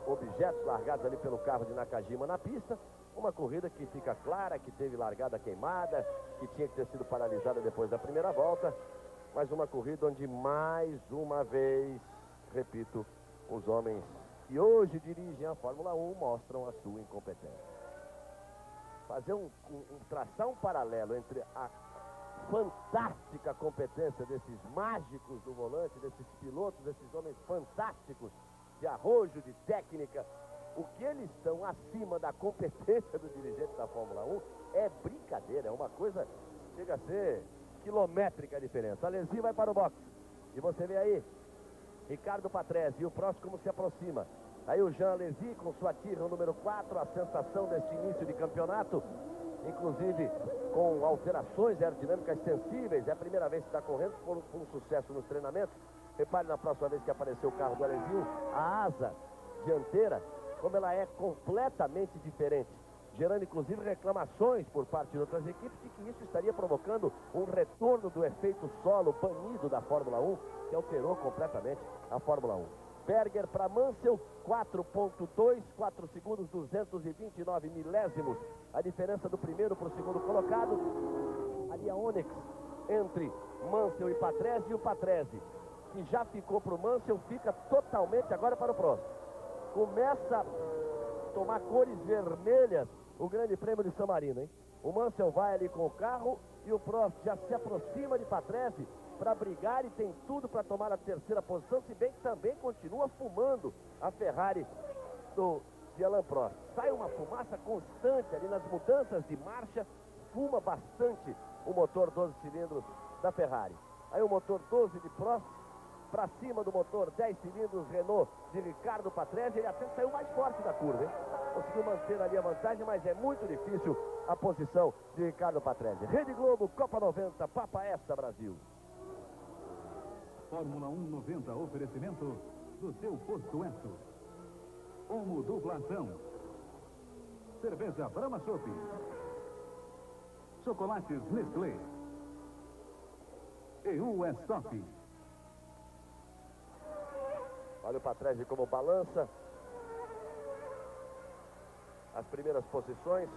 objetos largados ali pelo carro de Nakajima na pista. Uma corrida que fica clara, que teve largada queimada, que tinha que ter sido paralisada depois da primeira volta. Mas uma corrida onde mais uma vez, repito, os homens que hoje dirigem a Fórmula 1 mostram a sua incompetência. Traçar um paralelo entre a fantástica competência desses mágicos do volante, desses pilotos, desses homens fantásticos de arrojo, de técnica, o que eles estão acima da competência do dirigente da Fórmula 1 é brincadeira, é uma coisa, chega a ser quilométrica a diferença. Alesi vai para o box e você vê aí Ricardo Patrese e o Prost como se aproxima. Aí o Jean Alesi com sua Tyrrell número 4, a sensação deste início de campeonato, inclusive com alterações aerodinâmicas sensíveis. É a primeira vez que está correndo, foi um sucesso nos treinamentos. Repare na próxima vez que apareceu o carro do Alesi, a asa dianteira, como ela é completamente diferente. gerando inclusive reclamações por parte de outras equipes de que isso estaria provocando um retorno do efeito solo banido da Fórmula 1, que alterou completamente a Fórmula 1. Berger para Mansell, 4.2, 4 segundos, 229 milésimos. A diferença do primeiro para o segundo colocado. Ali a Onyx entre Mansell e Patrese, e o Patrese, que já ficou para o Mansell, fica totalmente agora para o Prost. Começa a tomar cores vermelhas o Grande Prêmio de San Marino, hein? O Mansell vai ali com o carro e o Prost já se aproxima de Patrese para brigar e tem tudo para tomar a terceira posição, se bem que também continua fumando a Ferrari de Alain Prost. Sai uma fumaça constante ali nas mudanças de marcha, fuma bastante o motor 12 cilindros da Ferrari. Aí o motor 12 de Prost para cima do motor 10 cilindros Renault de Ricardo Patrese. Ele até saiu mais forte da curva, hein? Conseguiu manter ali a vantagem, mas é muito difícil a posição de Ricardo Patrese. Rede Globo, Copa 90, Papa Esta, Brasil. Fórmula 1 90, oferecimento do seu Posto Esso. Omo Dublação. Cerveja Brahma Chopp. Chocolates Nestlé. EU Stop. Olha o Patrese como balança as primeiras posições.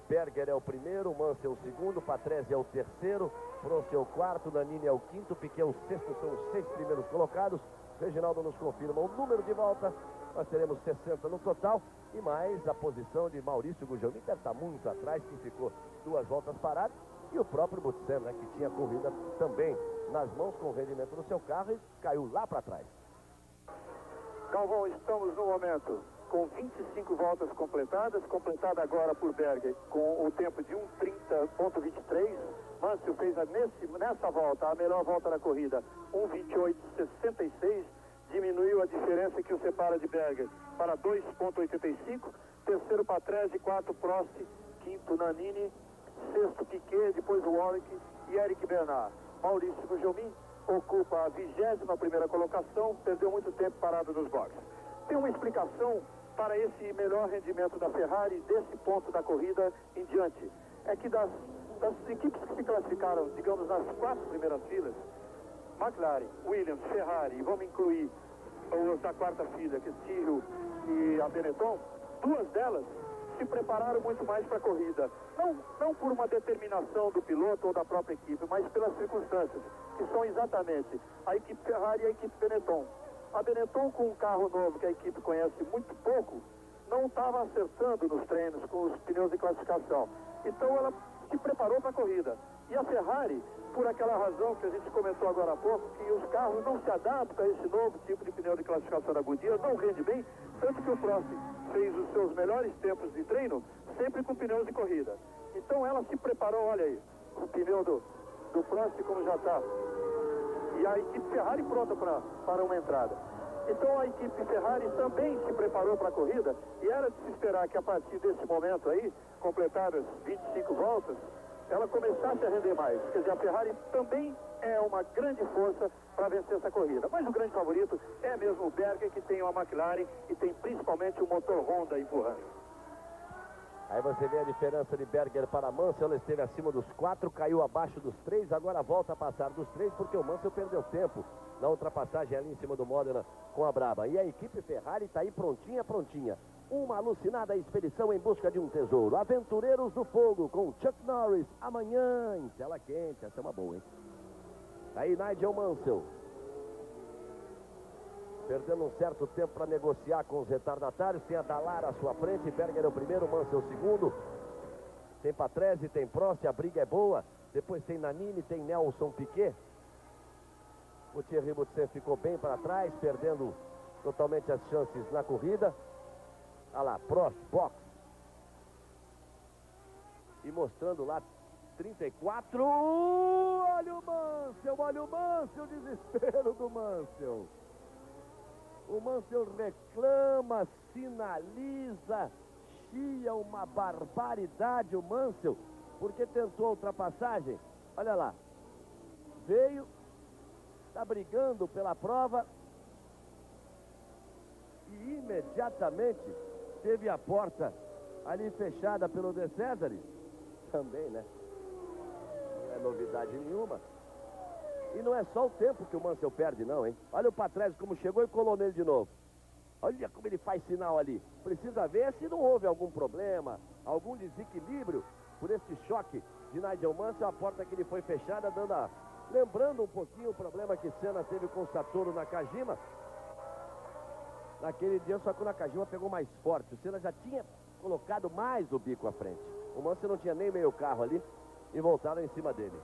Berger é o primeiro, Mansell é o segundo, Patrese é o terceiro, Prost é o quarto, Nannini é o quinto, Piquet é o sexto, são os 6 primeiros colocados. Reginaldo nos confirma o número de volta. Nós teremos 60 no total e mais a posição de Maurício Gugelmin, que está muito atrás, que ficou 2 voltas parado, e o próprio Butsen, né, que tinha corrida também nas mãos com o rendimento no seu carro e caiu lá para trás. Galvão, estamos no momento com 25 voltas completadas, completada agora por Berger com o tempo de 1:30.23. Mansell fez nessa volta a melhor volta da corrida, 1:28.66, diminuiu a diferença que o separa de Berger para 2:85. Terceiro Patrese, quarto Prost, quinto Nannini, sexto Piquet, depois o Warwick e Eric Bernard. Maurício Gugelmin ocupa a 21ª colocação, perdeu muito tempo parado nos boxes. Tem uma explicação para esse melhor rendimento da Ferrari desse ponto da corrida em diante. É que das equipes que se classificaram, digamos, nas 4 primeiras filas, McLaren, Williams, Ferrari, e vamos incluir os da quarta fila, que é Tyrrell e a Benetton, 2 delas se prepararam muito mais para a corrida. Não por uma determinação do piloto ou da própria equipe, mas pelas circunstâncias, que são exatamente a equipe Ferrari e a equipe Benetton. A Benetton, com um carro novo que a equipe conhece muito pouco, não estava acertando nos treinos com os pneus de classificação. Então ela se preparou para a corrida. E a Ferrari, por aquela razão que a gente comentou agora há pouco, que os carros não se adaptam a esse novo tipo de pneu de classificação da Goodyear, não rende bem, tanto que o Prost fez os seus melhores tempos de treino sempre com pneus de corrida. Então ela se preparou, olha aí, o pneu do Prost como já está. E a equipe Ferrari pronta para uma entrada. Então a equipe Ferrari também se preparou para a corrida e era de se esperar que a partir desse momento aí, completadas 25 voltas, ela começasse a render mais. Quer dizer, a Ferrari também é uma grande força para vencer essa corrida. Mas o grande favorito é mesmo o Berger, que tem uma McLaren e tem principalmente o motor Honda empurrando. Aí você vê a diferença de Berger para Mansell. Ela esteve acima dos 4, caiu abaixo dos 3, agora volta a passar dos 3 porque o Mansell perdeu tempo na ultrapassagem ali em cima do Modena com a Brabham. E a equipe Ferrari está aí prontinha. Uma alucinada expedição em busca de um tesouro. Aventureiros do Fogo com Chuck Norris amanhã em tela quente. Essa é uma boa, hein? Aí Nigel Mansell perdendo um certo tempo para negociar com os retardatários. Tem a Dallara à sua frente, Berger é o primeiro, Mansell o segundo. Tem Patrese, tem Prost, a briga é boa. Depois tem Nannini, tem Nelson Piquet. O Thierry Butsen ficou bem para trás, perdendo totalmente as chances na corrida. Olha lá, Prost, box. E mostrando lá 34. Olha o Mansell, desespero do Mansell. O Mansell reclama, sinaliza, chia uma barbaridade o Mansell, porque tentou a ultrapassagem. Olha lá, veio, está brigando pela prova e imediatamente teve a porta ali fechada pelo De César. Também, né? Não é novidade nenhuma. E não é só o tempo que o Mansell perde, não, hein? Olha o Patrese como chegou e colou nele de novo. Olha como ele faz sinal ali. Precisa ver se não houve algum problema, algum desequilíbrio por esse choque de Nigel Mansell. A porta que ele foi fechada, lembrando um pouquinho o problema que Senna teve com o Satoru Nakajima. Naquele dia, só que o Nakajima pegou mais forte. O Senna já tinha colocado mais o bico à frente. O Mansell não tinha nem meio carro ali e voltaram em cima dele.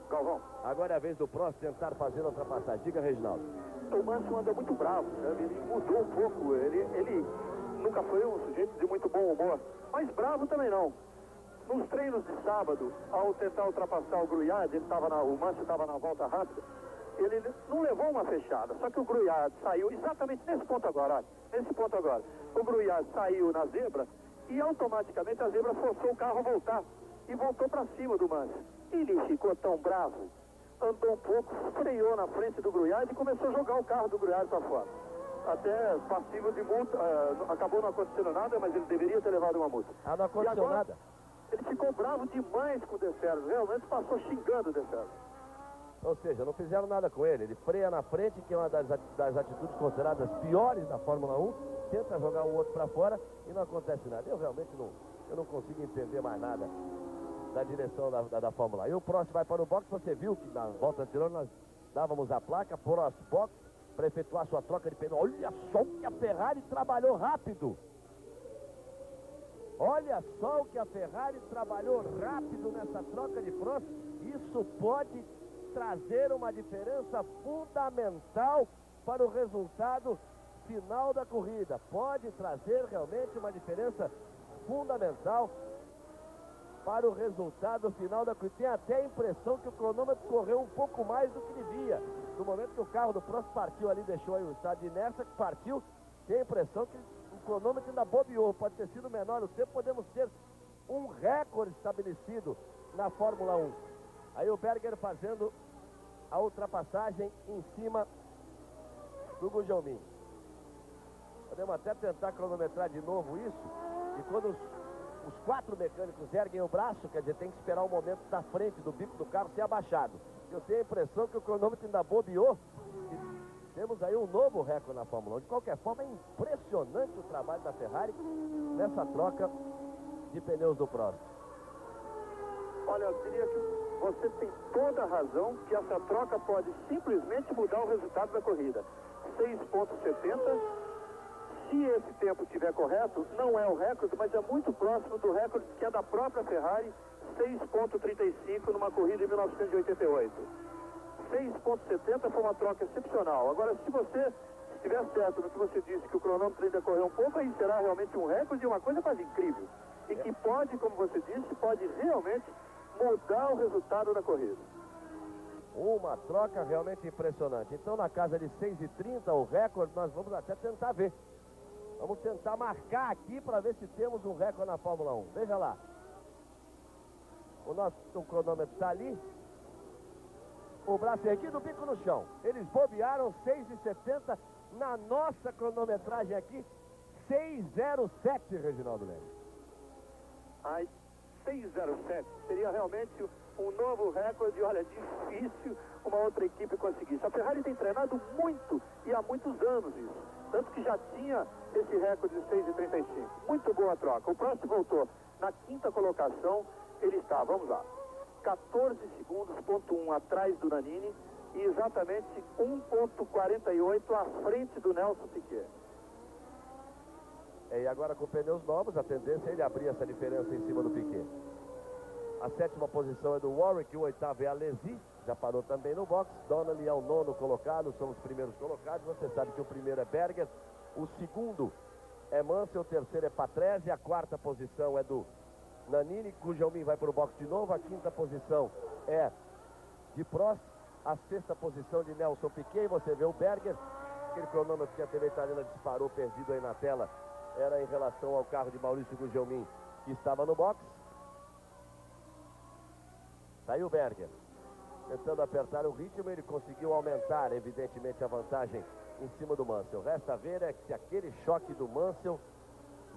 Galvão. Agora é a vez do Prost tentar fazer a ultrapassagem. Diga, Reginaldo. O Mansell anda muito bravo, sabe? Ele mudou um pouco. Ele nunca foi um sujeito de muito bom humor, mas bravo também não. Nos treinos de sábado, ao tentar ultrapassar o Gruyard, o Mansell estava na volta rápida, ele não levou uma fechada, só que o Gruyard saiu exatamente nesse ponto agora, olha, nesse ponto agora. O Gruyard saiu na zebra e automaticamente a zebra forçou o carro a voltar e voltou para cima do Mansell. Ele ficou tão bravo, andou um pouco, freou na frente do Gruyard e começou a jogar o carro do Gruyard para fora. Até passivo de multa, acabou não acontecendo nada, mas ele deveria ter levado uma multa. Não aconteceu nada. Ele ficou bravo demais com o De César, realmente passou xingando o De César. Ou seja, não fizeram nada com ele. Ele freia na frente, que é uma das atitudes consideradas piores da Fórmula 1. Tenta jogar o outro para fora e não acontece nada. Eu realmente não consigo entender mais nada da direção da Fórmula 1. E o Prost vai para o box. Você viu que na volta anterior nós dávamos a placa Prost Box para efetuar sua troca de pneu. Olha só que a Ferrari trabalhou rápido. Olha só o que a Ferrari trabalhou rápido nessa troca de Prost. Isso pode trazer uma diferença fundamental para o resultado final da corrida. Pode trazer realmente uma diferença fundamental para o resultado final da corrida. Tem até a impressão que o cronômetro correu um pouco mais do que devia. No momento que o carro do Prost partiu ali, deixou aí o estado de inércia, que partiu, tem a impressão que o cronômetro ainda bobeou. Pode ter sido menor o tempo, podemos ter um recorde estabelecido na Fórmula 1. Aí o Berger fazendo a ultrapassagem em cima do Gugelmin. Podemos até tentar cronometrar de novo isso. E quando os quatro mecânicos erguem o braço, quer dizer, tem que esperar o momento da frente do bico do carro ser abaixado. Eu tenho a impressão que o cronômetro ainda bobeou. E temos aí um novo recorde na Fórmula 1. De qualquer forma, é impressionante o trabalho da Ferrari nessa troca de pneus do Prost. Olha, eu diria que você tem toda a razão que essa troca pode simplesmente mudar o resultado da corrida. 6,70. Se esse tempo estiver correto, não é o recorde, mas é muito próximo do recorde que é da própria Ferrari, 6,35 numa corrida de 1988. 6,70 foi uma troca excepcional. Agora, se você estiver certo no que você disse, que o cronômetro ainda correu um pouco, aí será realmente um recorde e uma coisa quase incrível. E que pode, como você disse, pode realmente mudar o resultado da corrida. Uma troca realmente impressionante. Então, na casa de 6,30, o recorde, nós vamos até tentar ver. Vamos tentar marcar aqui para ver se temos um recorde na Fórmula 1. Veja lá. O cronômetro está ali. O braço aqui do bico no chão. Eles bobearam 6,70. Na nossa cronometragem aqui, 6,07, Reginaldo Leme. Ai, 6,07 seria realmente um novo recorde. Olha, difícil uma outra equipe conseguir. A Ferrari tem treinado muito e há muitos anos isso. Tanto que já tinha esse recorde de 6,35. Muito boa troca. O Prost voltou na quinta colocação. Ele está, vamos lá, 14 segundos, ponto 1 atrás do Nannini e exatamente 1,48 à frente do Nelson Piquet. E agora com pneus novos, a tendência é ele abrir essa diferença em cima do Piquet. A sétima posição é do Warwick, o oitavo é a Alesi, já parou também no box. Donnelly é o nono colocado, são os primeiros colocados. Você sabe que o primeiro é Berger, o segundo é Mansell, o terceiro é Patrese, a quarta posição é do Nannini, Gugelmin vai para o box de novo. A quinta posição é de Prost, a sexta posição de Nelson Piquet. E você vê o Berger, aquele cronômetro que a TV italiana disparou, perdido aí na tela, era em relação ao carro de Maurício Gugelmin, que estava no box. Saiu o Berger, tentando apertar o ritmo. Ele conseguiu aumentar, evidentemente, a vantagem em cima do Mansell. Resta ver é que se aquele choque do Mansell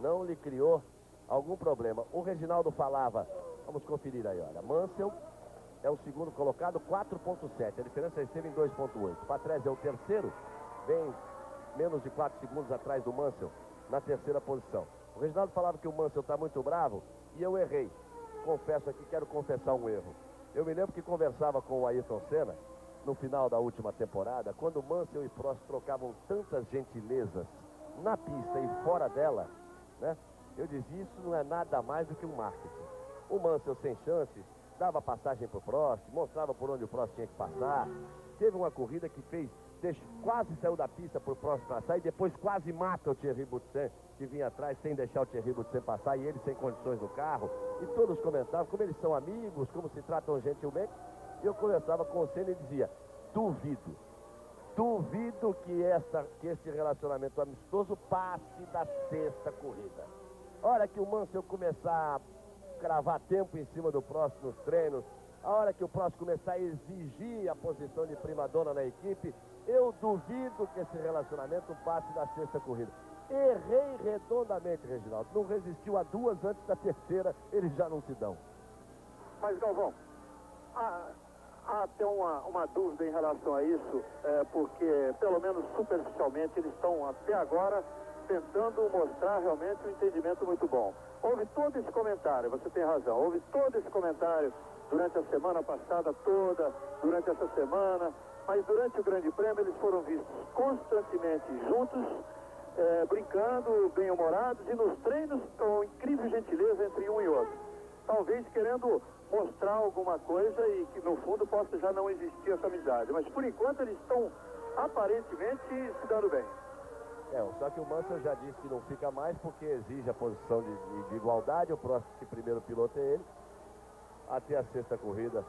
não lhe criou algum problema. O Reginaldo falava, vamos conferir aí, olha, Mansell é o segundo colocado, 4.7, a diferença esteve em 2.8. Patrese é o terceiro, vem menos de 4 segundos atrás do Mansell, na terceira posição. O Reginaldo falava que o Mansell está muito bravo, e eu errei. Confesso aqui, quero confessar um erro. Eu me lembro que conversava com o Ayrton Senna, no final da última temporada, quando o Mansell e Prost trocavam tantas gentilezas na pista e fora dela, né? Eu dizia, isso não é nada mais do que um marketing. O Mansell sem chances, dava passagem para o Prost, mostrava por onde o Prost tinha que passar. Teve uma corrida que quase saiu da pista para o Prost passar e depois quase mata o Thierry Boutsen, que vinha atrás sem deixar o Thierry Boutsen passar e ele sem condições no carro. E todos comentavam como eles são amigos, como se tratam gentilmente. E eu conversava com o Senna e dizia, duvido que esse relacionamento amistoso passe da sexta corrida. Hora que o Mansell começar a cravar tempo em cima do Prost nos treinos, a hora que o Prost começar a exigir a posição de primadona na equipe, eu duvido que esse relacionamento passe da sexta corrida. Errei redondamente, Reginaldo. Não resistiu a duas, antes da terceira, eles já não se dão. Mas, Galvão, há até uma dúvida em relação a isso, porque, pelo menos superficialmente, eles estão até agora tentando mostrar realmente um entendimento muito bom. Houve todo esse comentário, você tem razão, houve todo esse comentário durante a semana passada toda, durante essa semana, mas durante o Grande Prêmio eles foram vistos constantemente juntos, brincando, bem-humorados, e nos treinos com incrível gentileza entre um e outro. Talvez querendo mostrar alguma coisa e que no fundo possa já não existir essa amizade. Mas por enquanto eles estão aparentemente se dando bem. Só que o Mansell já disse que não fica mais porque exige a posição de igualdade. O próximo que primeiro piloto é ele. Até a sexta corrida,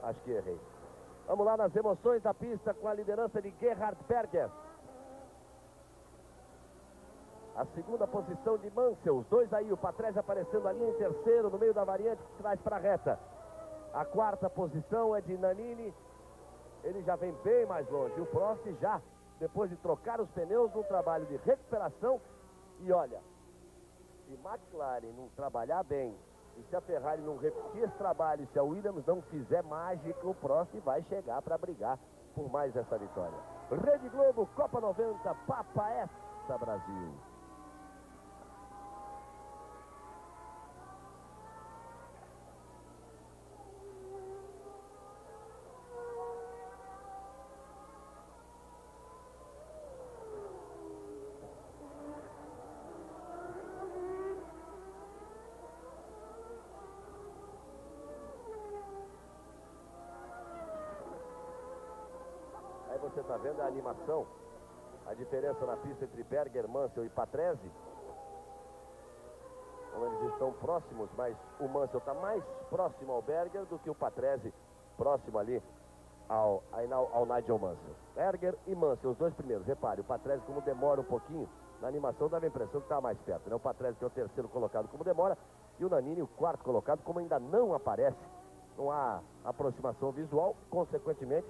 acho que errei. Vamos lá nas emoções da pista com a liderança de Gerhard Berger. A segunda posição de Mansell, os dois aí, o Patrese aparecendo ali em terceiro, no meio da variante que traz para a reta. A quarta posição é de Nannini, ele já vem bem mais longe. O Prost já, depois de trocar os pneus, num trabalho de recuperação. E olha, se McLaren não trabalhar bem, e se a Ferrari não repetir esse trabalho, se a Williams não fizer mágica, o Prost vai chegar para brigar por mais essa vitória. Rede Globo, Copa 90, Papa essa, Brasil. Você está vendo a animação, a diferença na pista entre Berger, Mansell e Patrese. Como eles estão próximos, mas o Mansell está mais próximo ao Berger do que o Patrese próximo ali ao Nigel Mansell. Berger e Mansell, os dois primeiros. Repare, o Patrese, como demora um pouquinho, na animação dava a impressão que está mais perto, né? O Patrese, que é o terceiro colocado, como demora, e o Nannini, o quarto colocado, como ainda não aparece, não há aproximação visual, consequentemente,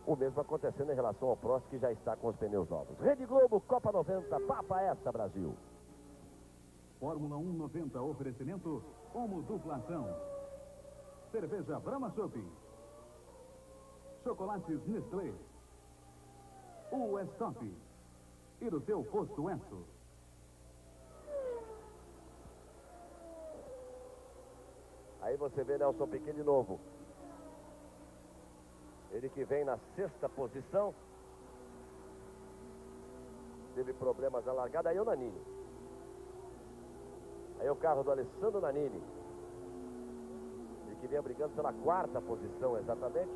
o mesmo acontecendo em relação ao Prost, que já está com os pneus novos. Rede Globo, Copa 90, Papa essa, Brasil. Fórmula 1 90, oferecimento Omo Duplação. Cerveja Brahma Chopp. Chocolates Nestlé. Stop. E do seu posto Enso. Aí você vê Nelson Piquet de novo. Ele que vem na sexta posição. Teve problemas na largada. Aí é o Nannini. Aí é o carro do Alessandro Nannini. Ele que vinha brigando pela quarta posição exatamente.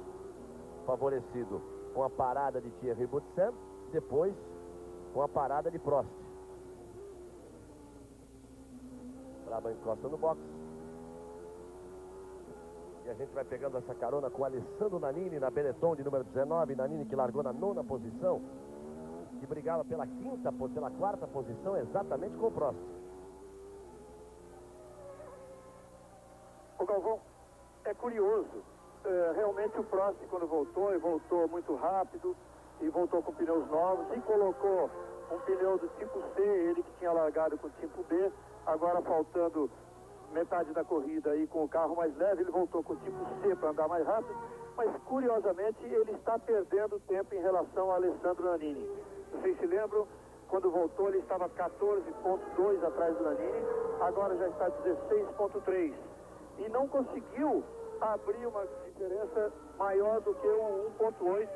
Favorecido com a parada de Thierry Boutsen. Depois com a parada de Prost. Brabham encosta no box. E a gente vai pegando essa carona com o Alessandro Nannini na Benetton de número 19. Nannini que largou na nona posição. Que brigava pela quarta posição exatamente com o Prost. O Galvão, é curioso. Realmente o Prost, quando voltou, e voltou muito rápido, e voltou com pneus novos, e colocou um pneu do tipo C, ele que tinha largado com o tipo B, agora faltando metade da corrida aí com o carro mais leve, ele voltou com o tipo C para andar mais rápido, mas curiosamente ele está perdendo tempo em relação a Alessandro Nannini. Vocês se lembram? Quando voltou ele estava 14,2 atrás do Nannini, agora já está 16,3 e não conseguiu abrir uma diferença maior do que o 1,8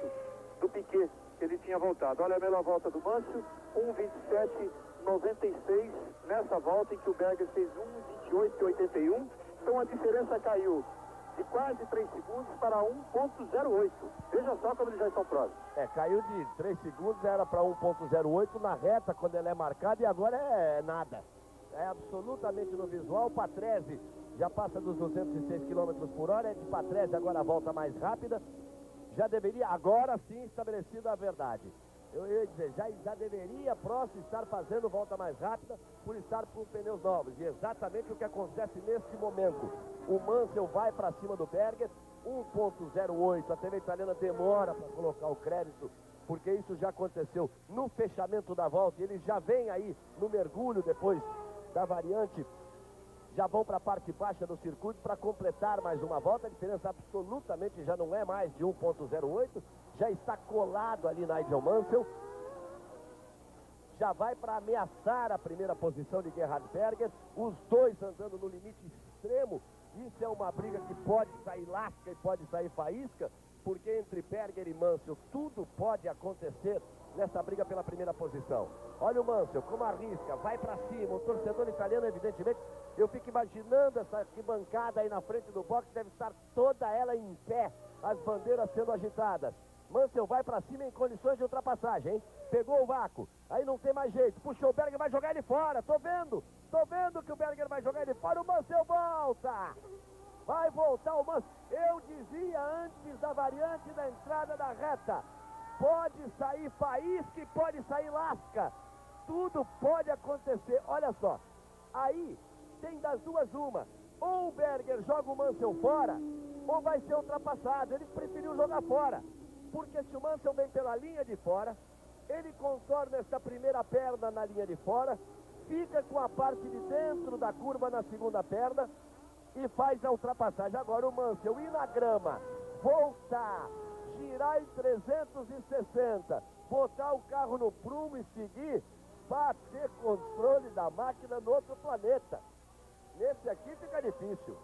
do Piquet, que ele tinha voltado. Olha a melhor volta do Mansell, 1,27,96 nessa volta em que o Berger fez 1,28,81. Então a diferença caiu de quase 3 segundos para 1,08. Veja só como eles já estão próximos. Caiu de 3 segundos, era para 1,08 na reta quando ela é marcada e agora é nada. É absolutamente no visual. Patrese já passa dos 206 km por hora, é de Patrese agora a volta mais rápida. Já deveria, agora sim, estabelecido a verdade. Eu ia dizer, já deveria Prost estar fazendo volta mais rápida por estar com pneus novos. E exatamente o que acontece neste momento. O Mansell vai para cima do Berger, 1,08. A TV italiana demora para colocar o crédito, porque isso já aconteceu no fechamento da volta. Ele já vem aí no mergulho depois da variante. Já vão para a parte baixa do circuito para completar mais uma volta. A diferença absolutamente já não é mais de 1,08. Já está colado ali Nigel Mansell. Já vai para ameaçar a primeira posição de Gerhard Berger. Os dois andando no limite extremo. Isso é uma briga que pode sair lasca e pode sair faísca, porque entre Berger e Mansell tudo pode acontecer nessa briga pela primeira posição. Olha o Mansell, como arrisca, vai para cima. O torcedor italiano, evidentemente, eu fico imaginando essa arquibancada aí na frente do box, deve estar toda ela em pé, as bandeiras sendo agitadas. Mansell vai para cima em condições de ultrapassagem, hein? Pegou o vácuo, aí não tem mais jeito, puxou o Berger, vai jogar ele fora, tô vendo que o Berger vai jogar ele fora, o Mansell volta! Vai voltar o Mansell. Eu dizia antes da variante da entrada da reta, pode sair faísca e pode sair lasca. Tudo pode acontecer. Olha só. Aí tem das duas uma. Ou o Berger joga o Mansell fora, ou vai ser ultrapassado. Ele preferiu jogar fora. Porque se o Mansell vem pela linha de fora, ele contorna essa primeira perna na linha de fora, fica com a parte de dentro da curva na segunda perna e faz a ultrapassagem. Agora o Mansell ir na grama, voltar, girar em 360, botar o carro no prumo e seguir, bater controle da máquina no outro planeta. Nesse aqui fica difícil.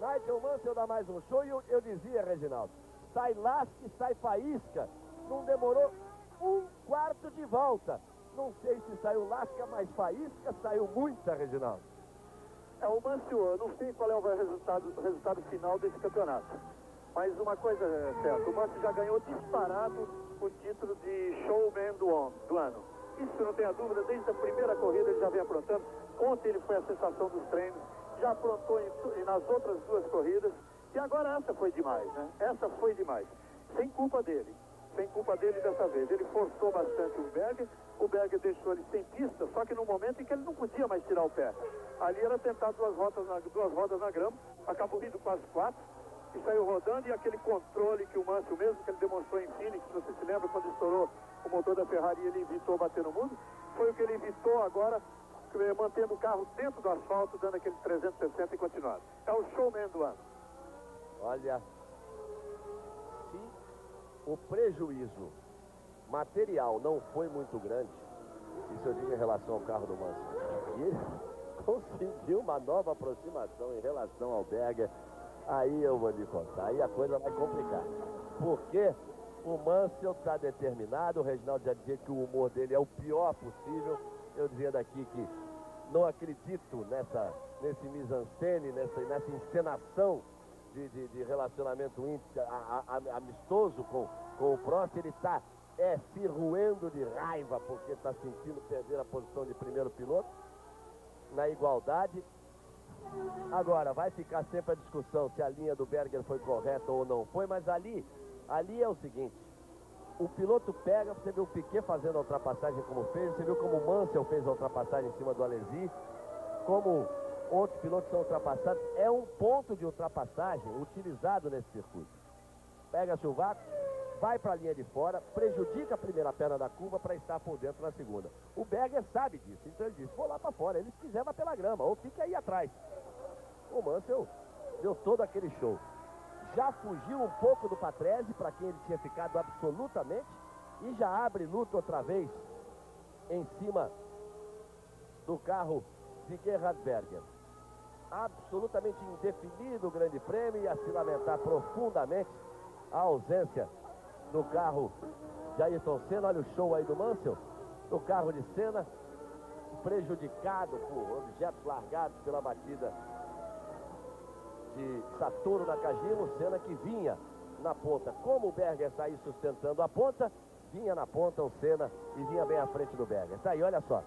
Nigel Mansell dá mais um show e eu dizia, Reginaldo, sai lasca e sai faísca. Não demorou um quarto de volta. Não sei se saiu lasca, mas faísca saiu muita, Reginaldo. O Mansell, eu não sei qual é o resultado final desse campeonato. Mas uma coisa é certa, o Mansell já ganhou disparado o título de showman do ano. Isso não tenha dúvida, desde a primeira corrida ele já vem aprontando. Ontem ele foi a sensação dos treinos, já aprontou nas outras duas corridas. E agora essa foi demais, né? Essa foi demais. Sem culpa dele dessa vez. Ele forçou bastante o Berger deixou ele sem pista, só que no momento em que ele não podia mais tirar o pé. Ali era tentar duas rodas na grama, acabou indo quase 4. E saiu rodando, e aquele controle que o Mansell mesmo, que ele demonstrou em Phoenix, você se lembra quando estourou o motor da Ferrari e ele evitou bater no mundo? Foi o que ele evitou agora, mantendo o carro dentro do asfalto, dando aquele 360 e continuando. É o showman do ano. Olha, se o prejuízo material não foi muito grande, isso eu digo em relação ao carro do Mansell, e ele conseguiu uma nova aproximação em relação ao Berger. Aí eu vou lhe contar, aí a coisa vai complicar. Porque o Mansell está determinado, o Reginaldo já dizia que o humor dele é o pior possível. Eu dizia daqui que não acredito nesse mise-en-scène, nessa encenação de relacionamento amistoso com o Prost. Ele está se roendo de raiva porque está sentindo perder a posição de primeiro piloto na igualdade. Agora, vai ficar sempre a discussão se a linha do Berger foi correta ou não foi, mas ali é o seguinte, o piloto pega, você viu o Piquet fazendo a ultrapassagem como fez, você viu como o Mansell fez a ultrapassagem em cima do Alesi, como outros pilotos são ultrapassados, é um ponto de ultrapassagem utilizado nesse circuito. Pega-se o vácuo, vai para a linha de fora, prejudica a primeira perna da curva para estar por dentro na segunda. O Berger sabe disso, então ele disse, vou lá para fora, ele se quiser vai pela grama, ou fica aí atrás. O Mansell deu todo aquele show. Já fugiu um pouco do Patrese, para quem ele tinha ficado absolutamente, e já abre luta outra vez em cima do carro de Gerhard Berger. Absolutamente indefinido o grande prêmio, e a se lamentar profundamente a ausência do carro de Ayrton Senna. Olha o show aí do Mansell, do carro de Senna, prejudicado por objetos largados pela batida de Satoru Nakajima. O Senna que vinha na ponta, como o Berger está aí sustentando a ponta, vinha na ponta o Senna e vinha bem à frente do Berger. Tá aí, olha só.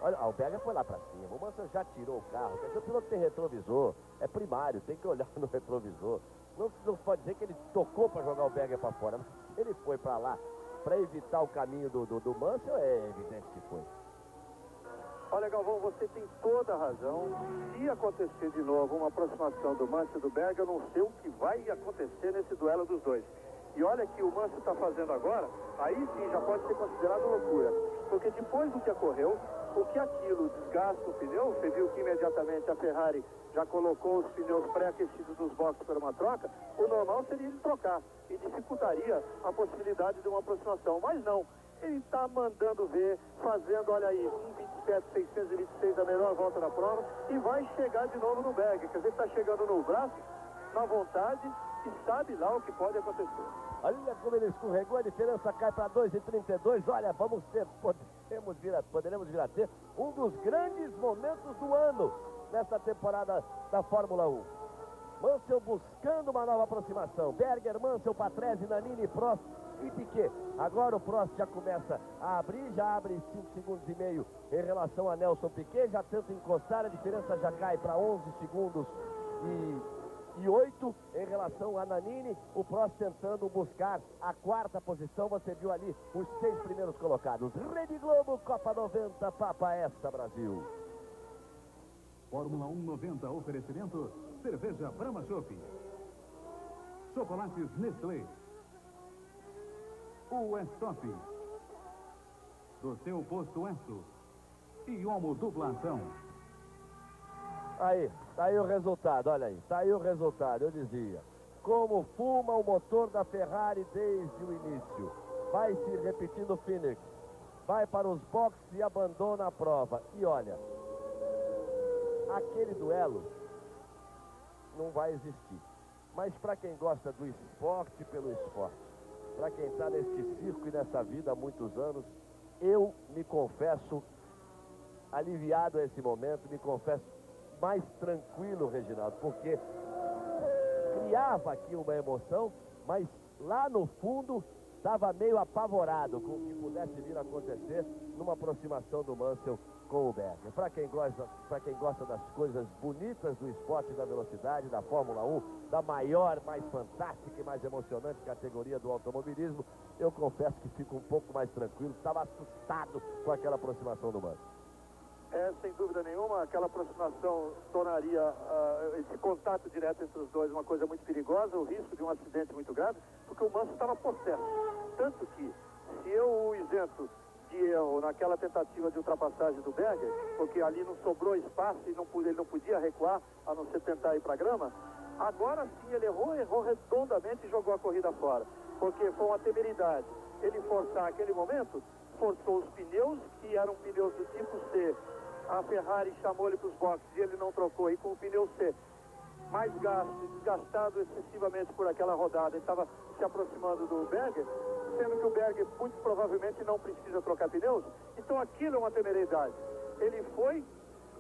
Olha, o Berger foi lá pra cima, o Mansell já tirou o carro. Quer dizer, o piloto tem retrovisor, é primário, tem que olhar no retrovisor. Não pode dizer que ele tocou para jogar o Berger para fora, mas ele foi para lá para evitar o caminho do Mansell, é evidente que foi. Olha, Galvão, você tem toda a razão. Se acontecer de novo uma aproximação do Mansell e do Berger, eu não sei o que vai acontecer nesse duelo dos dois. E olha que o Mansell está fazendo agora, aí sim já pode ser considerado loucura. Porque depois do que ocorreu, o que aquilo desgasta o pneu, você viu que imediatamente a Ferrari já colocou os pneus pré-aquecidos dos boxes para uma troca, o normal seria ele trocar e dificultaria a possibilidade de uma aproximação. Mas não, ele está mandando ver, fazendo, olha aí, 1:27.626, a melhor volta da prova, e vai chegar de novo no Berger. Quer dizer, está chegando no braço, na vontade, e sabe lá o que pode acontecer. Olha como ele escorregou, a diferença cai para 2:32. Olha, poderemos vir a ter um dos grandes momentos do ano nesta temporada da Fórmula 1. Mansell buscando uma nova aproximação. Berger, Mansell, Patrese, Nannini, Prost e Piquet. Agora o Prost já começa a abrir, já abre 5,5 segundos em relação a Nelson Piquet, já tenta encostar, a diferença já cai para 11 segundos e 8 em relação a Nannini. O Prost tentando buscar a quarta posição. Você viu ali os 6 primeiros colocados. Rede Globo, Copa 90, Papa essa, Brasil. Fórmula 1 90, oferecimento cerveja Brahma Chopp, chocolates Nestlé, o Stop, do seu posto Enso e Homo Duplação. Aí, tá aí o resultado, olha aí, tá aí o resultado, eu dizia. Como fuma o motor da Ferrari desde o início. Vai se repetindo o Phoenix, vai para os boxes e abandona a prova. E olha, aquele duelo não vai existir. Mas para quem gosta do esporte pelo esporte, para quem está nesse circo e nessa vida há muitos anos, eu me confesso aliviado a esse momento, me confesso mais tranquilo, Reginaldo, porque criava aqui uma emoção, mas lá no fundo estava meio apavorado com o que pudesse vir a acontecer numa aproximação do Mansell com o Berger. Para quem gosta das coisas bonitas do esporte da velocidade, da Fórmula 1, da maior, mais fantástica e mais emocionante categoria do automobilismo, eu confesso que fico um pouco mais tranquilo. Estava assustado com aquela aproximação do Mansell. Sem dúvida nenhuma, aquela aproximação tornaria esse contato direto entre os dois uma coisa muito perigosa, o risco de um acidente muito grave, porque o Mansell estava possesso. Tanto que, se eu o isento de erro naquela tentativa de ultrapassagem do Berger, porque ali não sobrou espaço e ele não podia recuar, a não ser tentar ir para a grama, agora sim ele errou redondamente e jogou a corrida fora, porque foi uma temeridade. Ele forçar aquele momento, forçou os pneus, que eram pneus do tipo C. A Ferrari chamou ele para os boxes e ele não trocou, e com o pneu C mais gasto, desgastado excessivamente por aquela rodada, ele estava se aproximando do Berger, sendo que o Berger muito provavelmente não precisa trocar pneus. Então aquilo é uma temeridade. Ele foi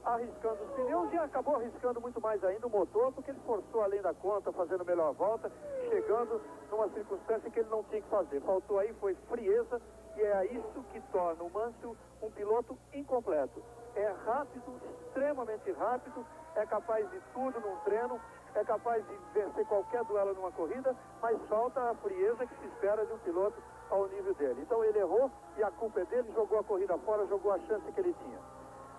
arriscando os pneus e acabou arriscando muito mais ainda o motor, porque ele forçou além da conta, fazendo melhor volta, chegando numa circunstância que ele não tinha que fazer. Faltou aí, foi frieza, e é isso que torna o Mansell um piloto incompleto. É rápido, extremamente rápido, é capaz de tudo num treino, é capaz de vencer qualquer duelo numa corrida, mas falta a frieza que se espera de um piloto ao nível dele. Então ele errou e a culpa é dele, jogou a corrida fora, jogou a chance que ele tinha.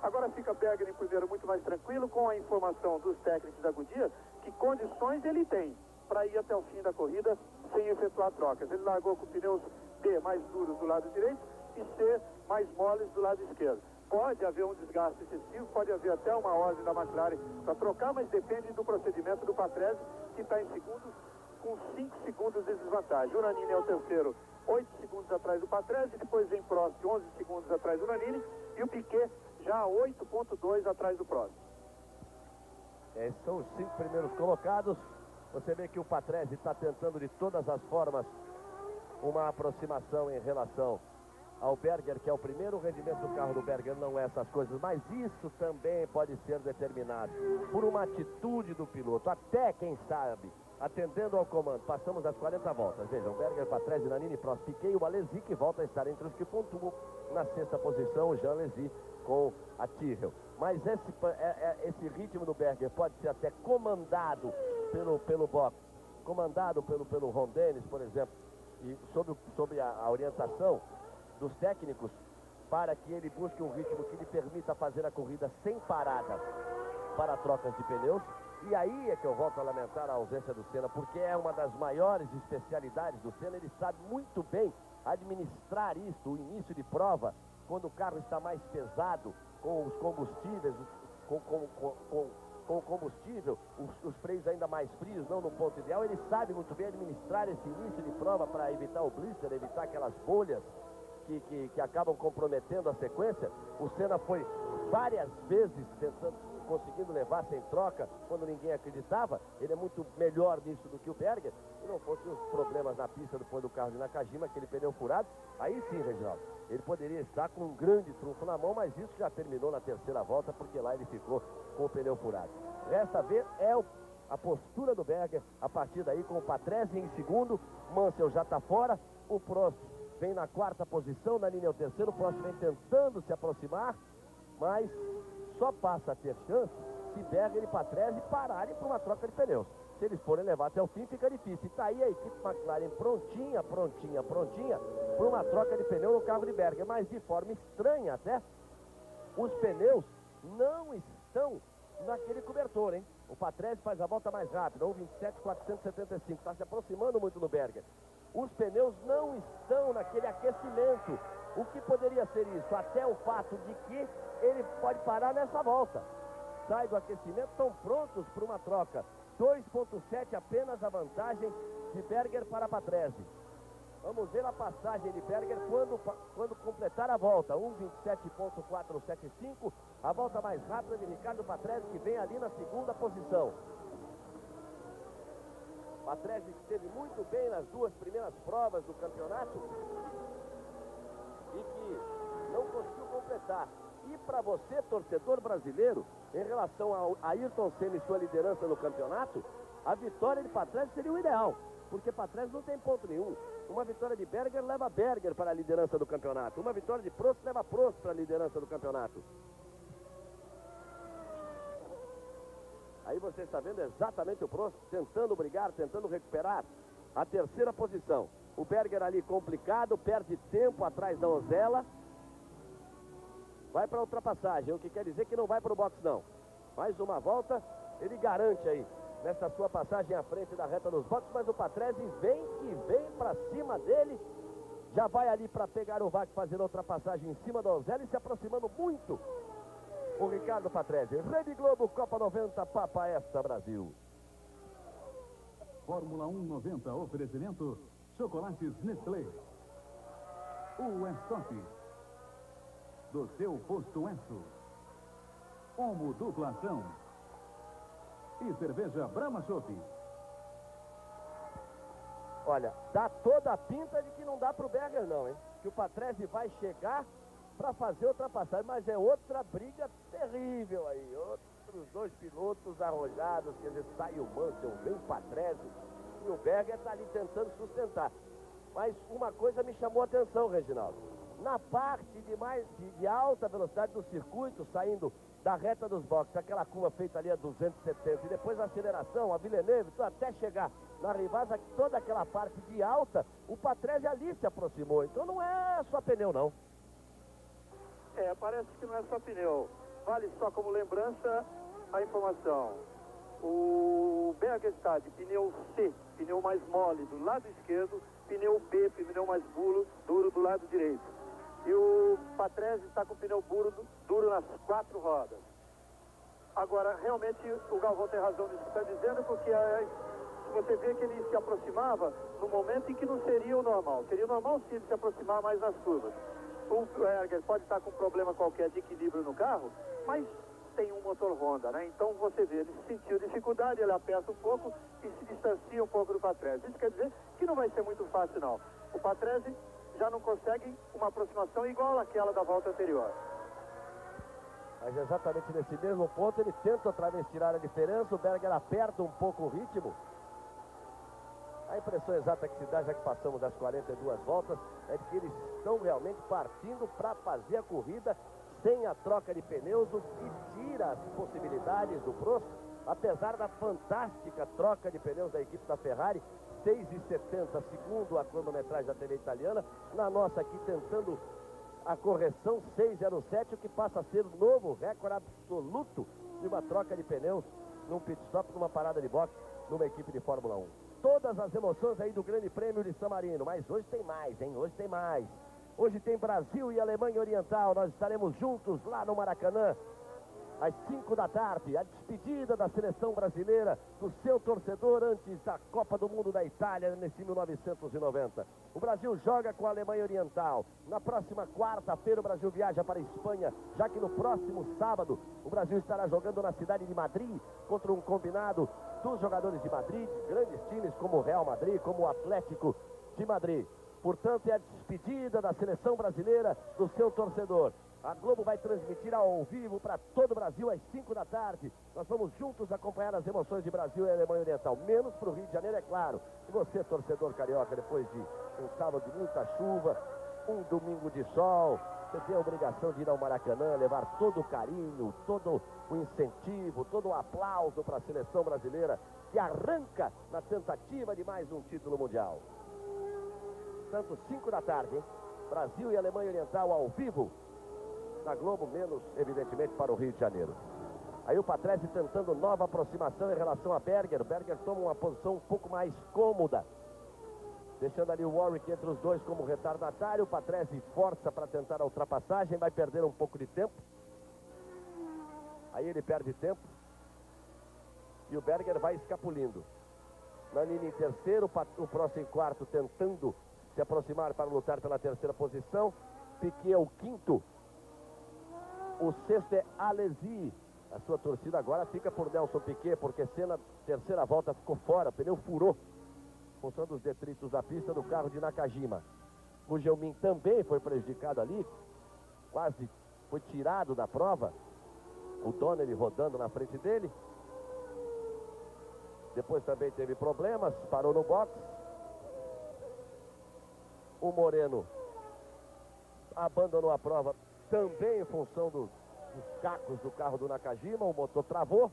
Agora fica Berger em primeiro muito mais tranquilo, com a informação dos técnicos da Goodyear que condições ele tem para ir até o fim da corrida sem efetuar trocas. Ele largou com pneus B mais duros do lado direito e C mais moles do lado esquerdo. Pode haver um desgaste excessivo, pode haver até uma ordem da McLaren para trocar, mas depende do procedimento do Patrese, que está em segundo, com 5 segundos de desvantagem. O Nannini é o terceiro, 8 segundos atrás do Patrese, depois vem Prost, 11 segundos atrás do Nannini, e o Piquet já 8,2 atrás do Prost. Esses são os 5 primeiros colocados. Você vê que o Patrese está tentando de todas as formas uma aproximação em relação ao Berger, que é o primeiro. O rendimento do carro do Berger não é essas coisas, mas isso também pode ser determinado por uma atitude do piloto, até quem sabe, atendendo ao comando. Passamos das 40 voltas, vejam, Berger, Patrese, Nannini, Prost, Piquet e o Alesi, que volta a estar entre os que pontuam. Na sexta posição, o Jean Alesi com a Tyrrell. Mas esse ritmo do Berger pode ser até comandado pelo box, comandado pelo Ron Dennis, por exemplo, e sob a orientação dos técnicos, para que ele busque um ritmo que lhe permita fazer a corrida sem parada para trocas de pneus. E aí é que eu volto a lamentar a ausência do Senna, porque é uma das maiores especialidades do Senna. Ele sabe muito bem administrar isso, o início de prova, quando o carro está mais pesado, com os combustíveis, com o combustível, os freios ainda mais frios, não no ponto ideal. Ele sabe muito bem administrar esse início de prova para evitar o blister, evitar aquelas bolhas que acabam comprometendo a sequência. O Senna foi várias vezes conseguindo levar sem troca quando ninguém acreditava. Ele é muito melhor nisso do que o Berger. Se não fossem os problemas na pista depois do carro de Nakajima, aquele pneu furado, aí sim, Reginaldo, ele poderia estar com um grande trunfo na mão, mas isso já terminou na terceira volta, porque lá ele ficou com o pneu furado. Resta ver a postura do Berger a partir daí, com o Patrese em segundo, Mansell já está fora, o Prost vem na quarta posição, Nannini é o terceiro, o Prost vem tentando se aproximar, mas só passa a ter chance se Berger e Patrese pararem para uma troca de pneus. Se eles forem levar até o fim, fica difícil. E está aí a equipe McLaren prontinha para uma troca de pneu no carro de Berger. Mas de forma estranha até, os pneus não estão naquele cobertor, hein? O Patrese faz a volta mais rápida, 1:27.475, está se aproximando muito do Berger. Os pneus não estão naquele aquecimento. O que poderia ser isso? Até o fato de que ele pode parar nessa volta. Sai do aquecimento, estão prontos para uma troca. 2,7 apenas a vantagem de Berger para Patrese. Vamos ver a passagem de Berger quando completar a volta. 1:27.475, a volta mais rápida de Ricardo Patrese, que vem ali na segunda posição. Patrese esteve muito bem nas duas primeiras provas do campeonato e que não conseguiu completar. E para você, torcedor brasileiro, em relação a Ayrton Senna e sua liderança no campeonato, a vitória de Patrese seria o ideal, porque Patrese não tem ponto nenhum. Uma vitória de Berger leva Berger para a liderança do campeonato. Uma vitória de Prost leva Prost para a liderança do campeonato. Aí você está vendo exatamente o Prost tentando brigar, tentando recuperar a terceira posição. O Berger ali complicado, perde tempo atrás da Ozella. Vai para a ultrapassagem, o que quer dizer que não vai para o box não. Mais uma volta, ele garante aí, nessa sua passagem à frente da reta dos boxes, mas o Patrese vem para cima dele. Já vai ali para pegar o VAC, fazer a ultrapassagem em cima da Ozella e se aproximando muito o Ricardo Patrese. Rede Globo, Copa 90, Papa Esta Brasil. Fórmula 1 90, oferecimento Chocolates Nestlé. O Stop do seu posto Enso. Omo dupla ação. E cerveja Brahma Chopp. Olha, dá toda a pinta de que não dá pro Berger não, hein? Que o Patrese vai chegar para fazer ultrapassagem, mas é outra briga terrível aí. Outros dois pilotos arrojados, quer dizer, sai o Mansell, vem o Patrese e o Berger está ali tentando sustentar. Mas uma coisa me chamou a atenção, Reginaldo. Na parte de alta velocidade do circuito, saindo da reta dos boxes, aquela curva feita ali a 270, e depois a aceleração, a Villeneuve, até chegar na Rivasa, toda aquela parte de alta, o Patrese ali se aproximou. Então não é só pneu, não. Parece que não é só pneu. Vale só como lembrança a informação. O Berger está de pneu C pneu mais mole do lado esquerdo, pneu B, pneu mais duro do lado direito. E o Patrese está com pneu duro nas 4 rodas. Agora, realmente, o Galvão tem razão nisso que está dizendo, porque você vê que ele se aproximava no momento em que não seria o normal. Seria o normal se ele se aproximar mais nas curvas. O Berger pode estar com um problema qualquer de equilíbrio no carro, mas tem um motor Honda, né? Então você vê, ele sentiu dificuldade, ele aperta um pouco e se distancia um pouco do Patrese. Isso quer dizer que não vai ser muito fácil, não. O Patrese já não consegue uma aproximação igual àquela da volta anterior. Mas exatamente nesse mesmo ponto ele tenta outra vez tirar a diferença, o Berger aperta um pouco o ritmo. A impressão exata que se dá, já que passamos das 42 voltas, é de que eles estão realmente partindo para fazer a corrida sem a troca de pneus, o que tira as possibilidades do Prost, apesar da fantástica troca de pneus da equipe da Ferrari, 6,70 segundo a cronometragem da TV italiana, na nossa aqui tentando a correção 6,07, o que passa a ser o novo recorde absoluto de uma troca de pneus num pit stop, numa parada de boxe, numa equipe de Fórmula 1. Todas as emoções aí do Grande Prêmio de San Marino, mas hoje tem mais, hein? Hoje tem mais. Hoje tem Brasil e Alemanha Oriental, nós estaremos juntos lá no Maracanã, às 5 da tarde, a despedida da seleção brasileira, do seu torcedor antes da Copa do Mundo da Itália, nesse 1990. O Brasil joga com a Alemanha Oriental. Na próxima quarta-feira o Brasil viaja para a Espanha, já que no próximo sábado o Brasil estará jogando na cidade de Madrid, contra um combinado dos jogadores de Madrid, grandes times como o Real Madrid, como o Atlético de Madrid. Portanto, é a despedida da seleção brasileira do seu torcedor. A Globo vai transmitir ao vivo para todo o Brasil às 5 da tarde. Nós vamos juntos acompanhar as emoções de Brasil e Alemanha Oriental. Menos para o Rio de Janeiro, é claro. E você, torcedor carioca, depois de um sábado de muita chuva, um domingo de sol, você tem a obrigação de ir ao Maracanã, levar todo o carinho, todo o incentivo, todo o aplauso para a seleção brasileira, que arranca na tentativa de mais um título mundial. Portanto, 5 da tarde, hein? Brasil e Alemanha Oriental ao vivo na Globo, menos, evidentemente, para o Rio de Janeiro. Aí o Patrese tentando nova aproximação em relação a Berger. O Berger toma uma posição um pouco mais cômoda, deixando ali o Warwick entre os dois como retardatário. O Patrese força para tentar a ultrapassagem, vai perder um pouco de tempo. Aí ele perde tempo e o Berger vai escapulindo. Nannini em terceiro, o Prost em quarto, tentando se aproximar para lutar pela terceira posição. Piquet é o quinto. O sexto é Alesi. A sua torcida agora fica por Nelson Piquet, porque na terceira volta ficou fora, o pneu furou, função dos detritos da pista do carro de Nakajima. O Gelmin também foi prejudicado ali, quase foi tirado da prova. O Donnelly rodando na frente dele. Depois também teve problemas, parou no box. O Moreno abandonou a prova também em função dos cacos do carro do Nakajima. O motor travou.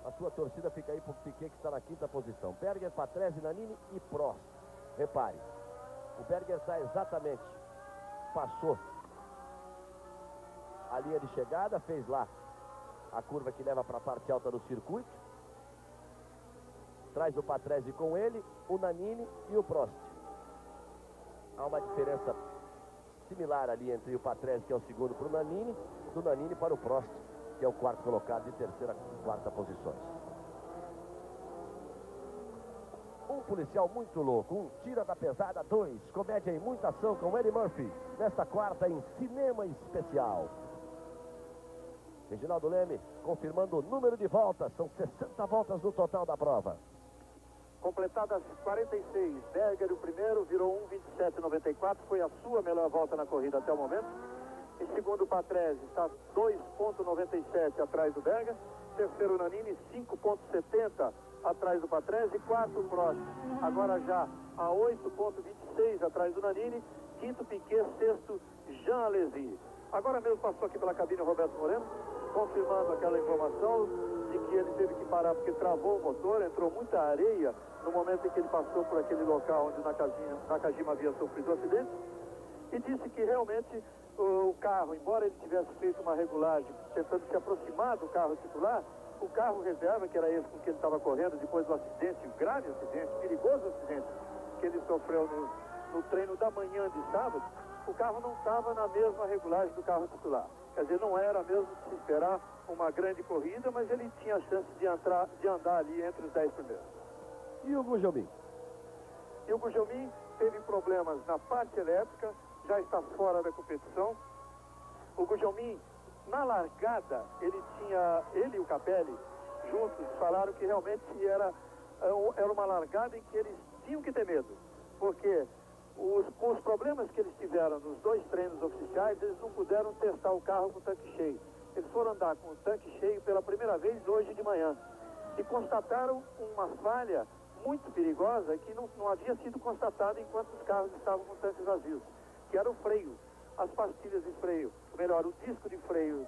A sua torcida fica aí por Piquet, que está na quinta posição. Berger, Patrese, Nannini e Prost. Repare, o Berger está exatamente, passou a linha de chegada, fez lá a curva que leva para a parte alta do circuito. Traz o Patrese com ele, o Nannini e o Prost. Há uma diferença similar ali entre o Patrese, que é o segundo, para o Nannini, do Nannini para o Prost, que é o quarto colocado, de terceira e quarta posições. Um policial muito louco, um tira da pesada 2, comédia e muita ação com Eddie Murphy, nesta quarta em cinema especial. Reginaldo Leme confirmando o número de voltas, são 60 voltas no total da prova. Completadas 46, Berger o primeiro, virou 1:27,94, foi a sua melhor volta na corrida até o momento. Em segundo, o Patrese está 2,97 atrás do Berger. Terceiro, Nannini, 5,70 atrás do Patrese. Quarto, Prost, agora já a 8,26 atrás do Nannini. Quinto, Piquet. Sexto, Jean Alesi. Agora mesmo passou aqui pela cabine o Roberto Moreno, confirmando aquela informação de que ele teve que parar porque travou o motor, entrou muita areia no momento em que ele passou por aquele local onde Nakajima havia sofrido o acidente, e disse que realmente o carro, embora ele tivesse feito uma regulagem tentando se aproximar do carro titular, o carro reserva, que era esse com que ele estava correndo depois do acidente, grave acidente, perigoso acidente, que ele sofreu no treino da manhã de sábado, o carro não estava na mesma regulagem do carro titular. Quer dizer, não era mesmo de se esperar uma grande corrida, mas ele tinha a chance de andar ali entre os 10 primeiros. E o Gugelmin? E o Gugelmin teve problemas na parte elétrica, já está fora da competição. O Gugelmin, na largada, ele e o Capelli, juntos, falaram que realmente era uma largada em que eles tinham que ter medo, porque com os problemas que eles tiveram nos 2 treinos oficiais, eles não puderam testar o carro com o tanque cheio. Eles foram andar com o tanque cheio pela primeira vez hoje de manhã e constataram uma falha muito perigosa que não havia sido constatada enquanto os carros estavam com tanques vazios, que era o freio. As pastilhas de freio, melhor, o disco de freio,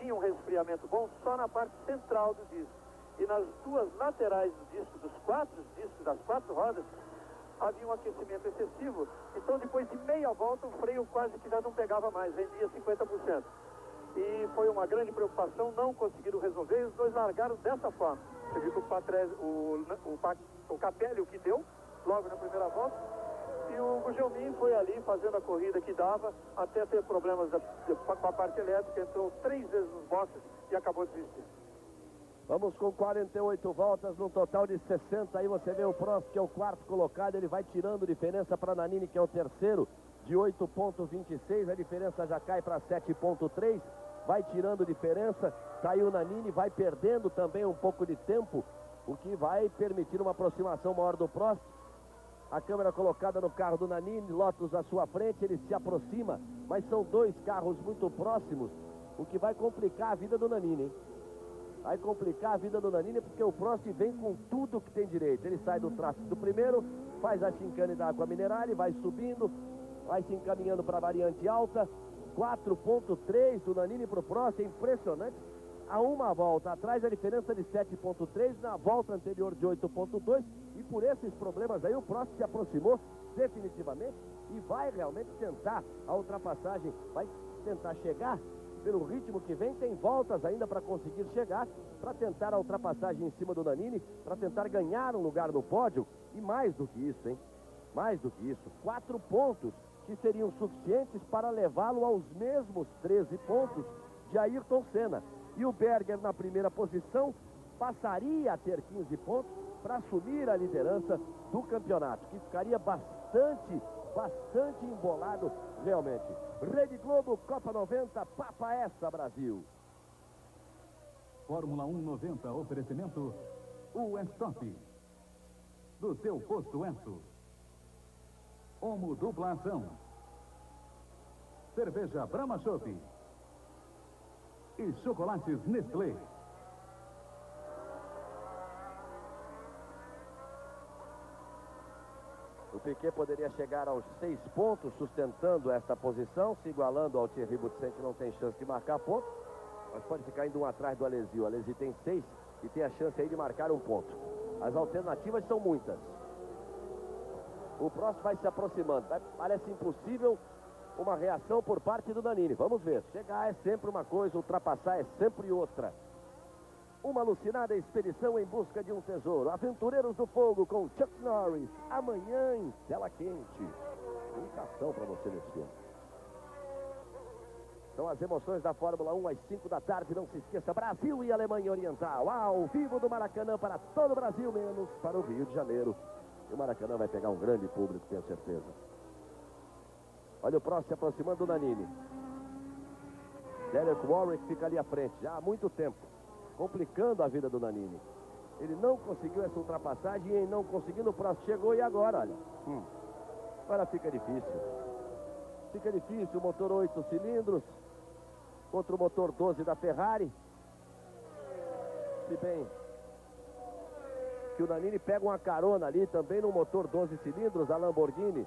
tinha um resfriamento bom só na parte central do disco. E nas 2 laterais do disco, dos 4 discos, das 4 rodas, havia um aquecimento excessivo. Então, depois de meia volta, o freio quase que já não pegava mais, vendia 50%. E foi uma grande preocupação, não conseguiram resolver, e os 2 largaram dessa forma. Você viu que o Capelli, o que deu, logo na primeira volta, e o Gugelmin foi ali fazendo a corrida que dava, até ter problemas com a parte elétrica, entrou 3 vezes nos boxes e acabou desistindo. Vamos com 48 voltas, num total de 60. Aí você vê o Prost, que é o 4º colocado, ele vai tirando diferença para Nannini, que é o 3º, de 8,26. A diferença já cai para 7,3. Vai tirando diferença, saiu Nannini, vai perdendo também um pouco de tempo, o que vai permitir uma aproximação maior do Prost. A câmera colocada no carro do Nannini, Lotus à sua frente, ele se aproxima, mas são 2 carros muito próximos, o que vai complicar a vida do Nannini, hein? Vai complicar a vida do Nannini, porque o Prost vem com tudo que tem direito. Ele sai do tráfego do primeiro, faz a chicane da Água Mineral, vai subindo, vai se encaminhando para a variante alta. 4,3 do Nannini para o Prost, é impressionante. A uma volta atrás, a diferença de 7,3, na volta anterior de 8,2. E por esses problemas aí, o Prost se aproximou definitivamente e vai realmente tentar a ultrapassagem, vai tentar chegar. Pelo ritmo que vem, tem voltas ainda para conseguir chegar, para tentar a ultrapassagem em cima do Nannini, para tentar ganhar um lugar no pódio. E mais do que isso, hein? Mais do que isso, 4 pontos que seriam suficientes para levá-lo aos mesmos 13 pontos de Ayrton Senna. E o Berger, na primeira posição, passaria a ter 15 pontos para assumir a liderança do campeonato, que ficaria bastante embolado realmente. Rede Globo, Copa 90, Papa essa, Brasil. Fórmula 1 90, oferecimento Stop. Do seu posto Enso. Omo dupla ação. Cerveja Brahma Chopp. E chocolates Nestlé. O Piquet poderia chegar aos 6 pontos, sustentando esta posição, se igualando ao Thierry Boutsen, que não tem chance de marcar ponto, mas pode ficar indo um atrás do Alesi. O Alesi tem 6 e tem a chance aí de marcar um ponto. As alternativas são muitas. O Prost vai se aproximando. Parece impossível uma reação por parte do Nannini. Vamos ver. Chegar é sempre uma coisa, ultrapassar é sempre outra. Uma alucinada expedição em busca de um tesouro. Aventureiros do Fogo com Chuck Norris. Amanhã em Tela Quente. Indicação para você nesse filme. São as emoções da Fórmula 1 às 5 da tarde. Não se esqueça, Brasil e Alemanha Oriental. Ao vivo do Maracanã para todo o Brasil, menos para o Rio de Janeiro. E o Maracanã vai pegar um grande público, tenho certeza. Olha o Prost se aproximando do Nannini. Derek Warwick fica ali à frente, já há muito tempo, complicando a vida do Nannini. Ele não conseguiu essa ultrapassagem e não conseguindo, o Prost chegou e agora, olha. Agora fica difícil. Fica difícil, o motor 8 cilindros contra o motor 12 da Ferrari. Se bem que o Nannini pega uma carona ali também no motor 12 cilindros da Lamborghini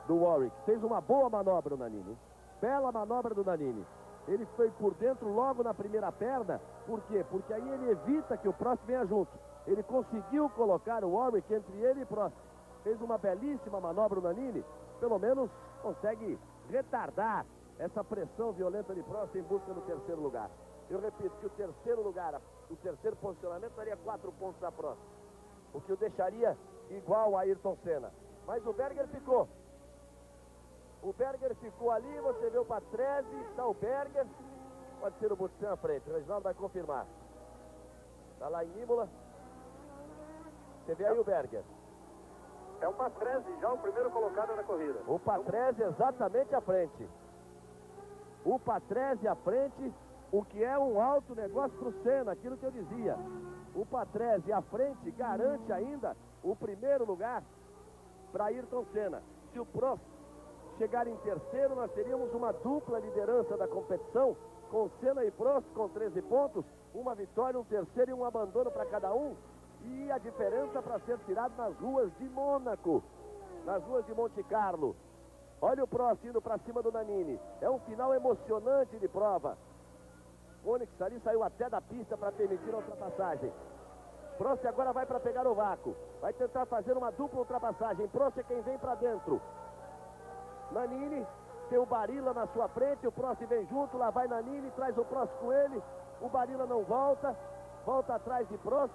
do Warwick. Fez uma boa manobra o Nannini. Bela manobra do Nannini. Ele foi por dentro logo na primeira perna. Por quê? Porque aí ele evita que o Prost venha junto. Ele conseguiu colocar o Warwick entre ele e Prost. Fez uma belíssima manobra o Nannini. Pelo menos consegue retardar essa pressão violenta de Prost em busca do terceiro lugar. Eu repito que o terceiro lugar, o terceiro posicionamento daria 4 pontos à Prost, o que o deixaria igual a Ayrton Senna. Mas o Berger ficou. O Berger ficou ali, você vê o Patrese, está o Berger. Pode ser o Butsen à frente, o Reginaldo vai confirmar. Está lá em Imola. Você vê aí o Berger. É o Patrese já o primeiro colocado na corrida. O Patrese exatamente à frente. O Patrese à frente, o que é um alto negócio para o Senna, aquilo que eu dizia. O Patrese à frente garante ainda o primeiro lugar para Ayrton Senna. Se o Prost chegar em terceiro, nós teríamos uma dupla liderança da competição, com Senna e Prost com 13 pontos, uma vitória, um terceiro e um abandono para cada um. E a diferença para ser tirado nas ruas de Mônaco, nas ruas de Monte Carlo. Olha o Prost indo para cima do Nannini. É um final emocionante de prova. Onyx ali saiu até da pista para permitir a ultrapassagem. Prost agora vai para pegar o vácuo. Vai tentar fazer uma dupla ultrapassagem. Prost é quem vem para dentro. Nannini tem o Barilla na sua frente. O Prost vem junto. Lá vai Nannini, traz o Prost com ele. O Barilla não volta. Volta atrás de Prost.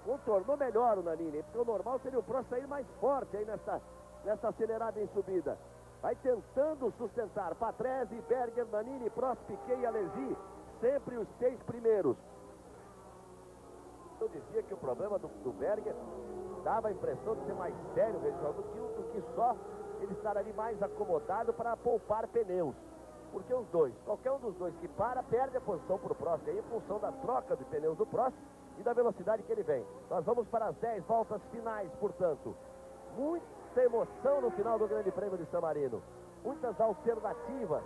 Contornou melhor o Nannini, porque o normal seria o Prost sair mais forte aí nessa acelerada em subida. Vai tentando sustentar Patrese, Berger, Nannini, Prost, Piquet e Alesi, sempre os 6 primeiros. Eu dizia que o problema do Berger dava a impressão de ser mais sério, Reginaldo, do que só ele estar ali mais acomodado para poupar pneus. Porque os dois, qualquer um dos dois que para, perde a posição para o Prost, aí em função da troca de pneus do Prost e da velocidade que ele vem. Nós vamos para as 10 voltas finais, portanto. Muita emoção no final do Grande Prêmio de San Marino. Muitas alternativas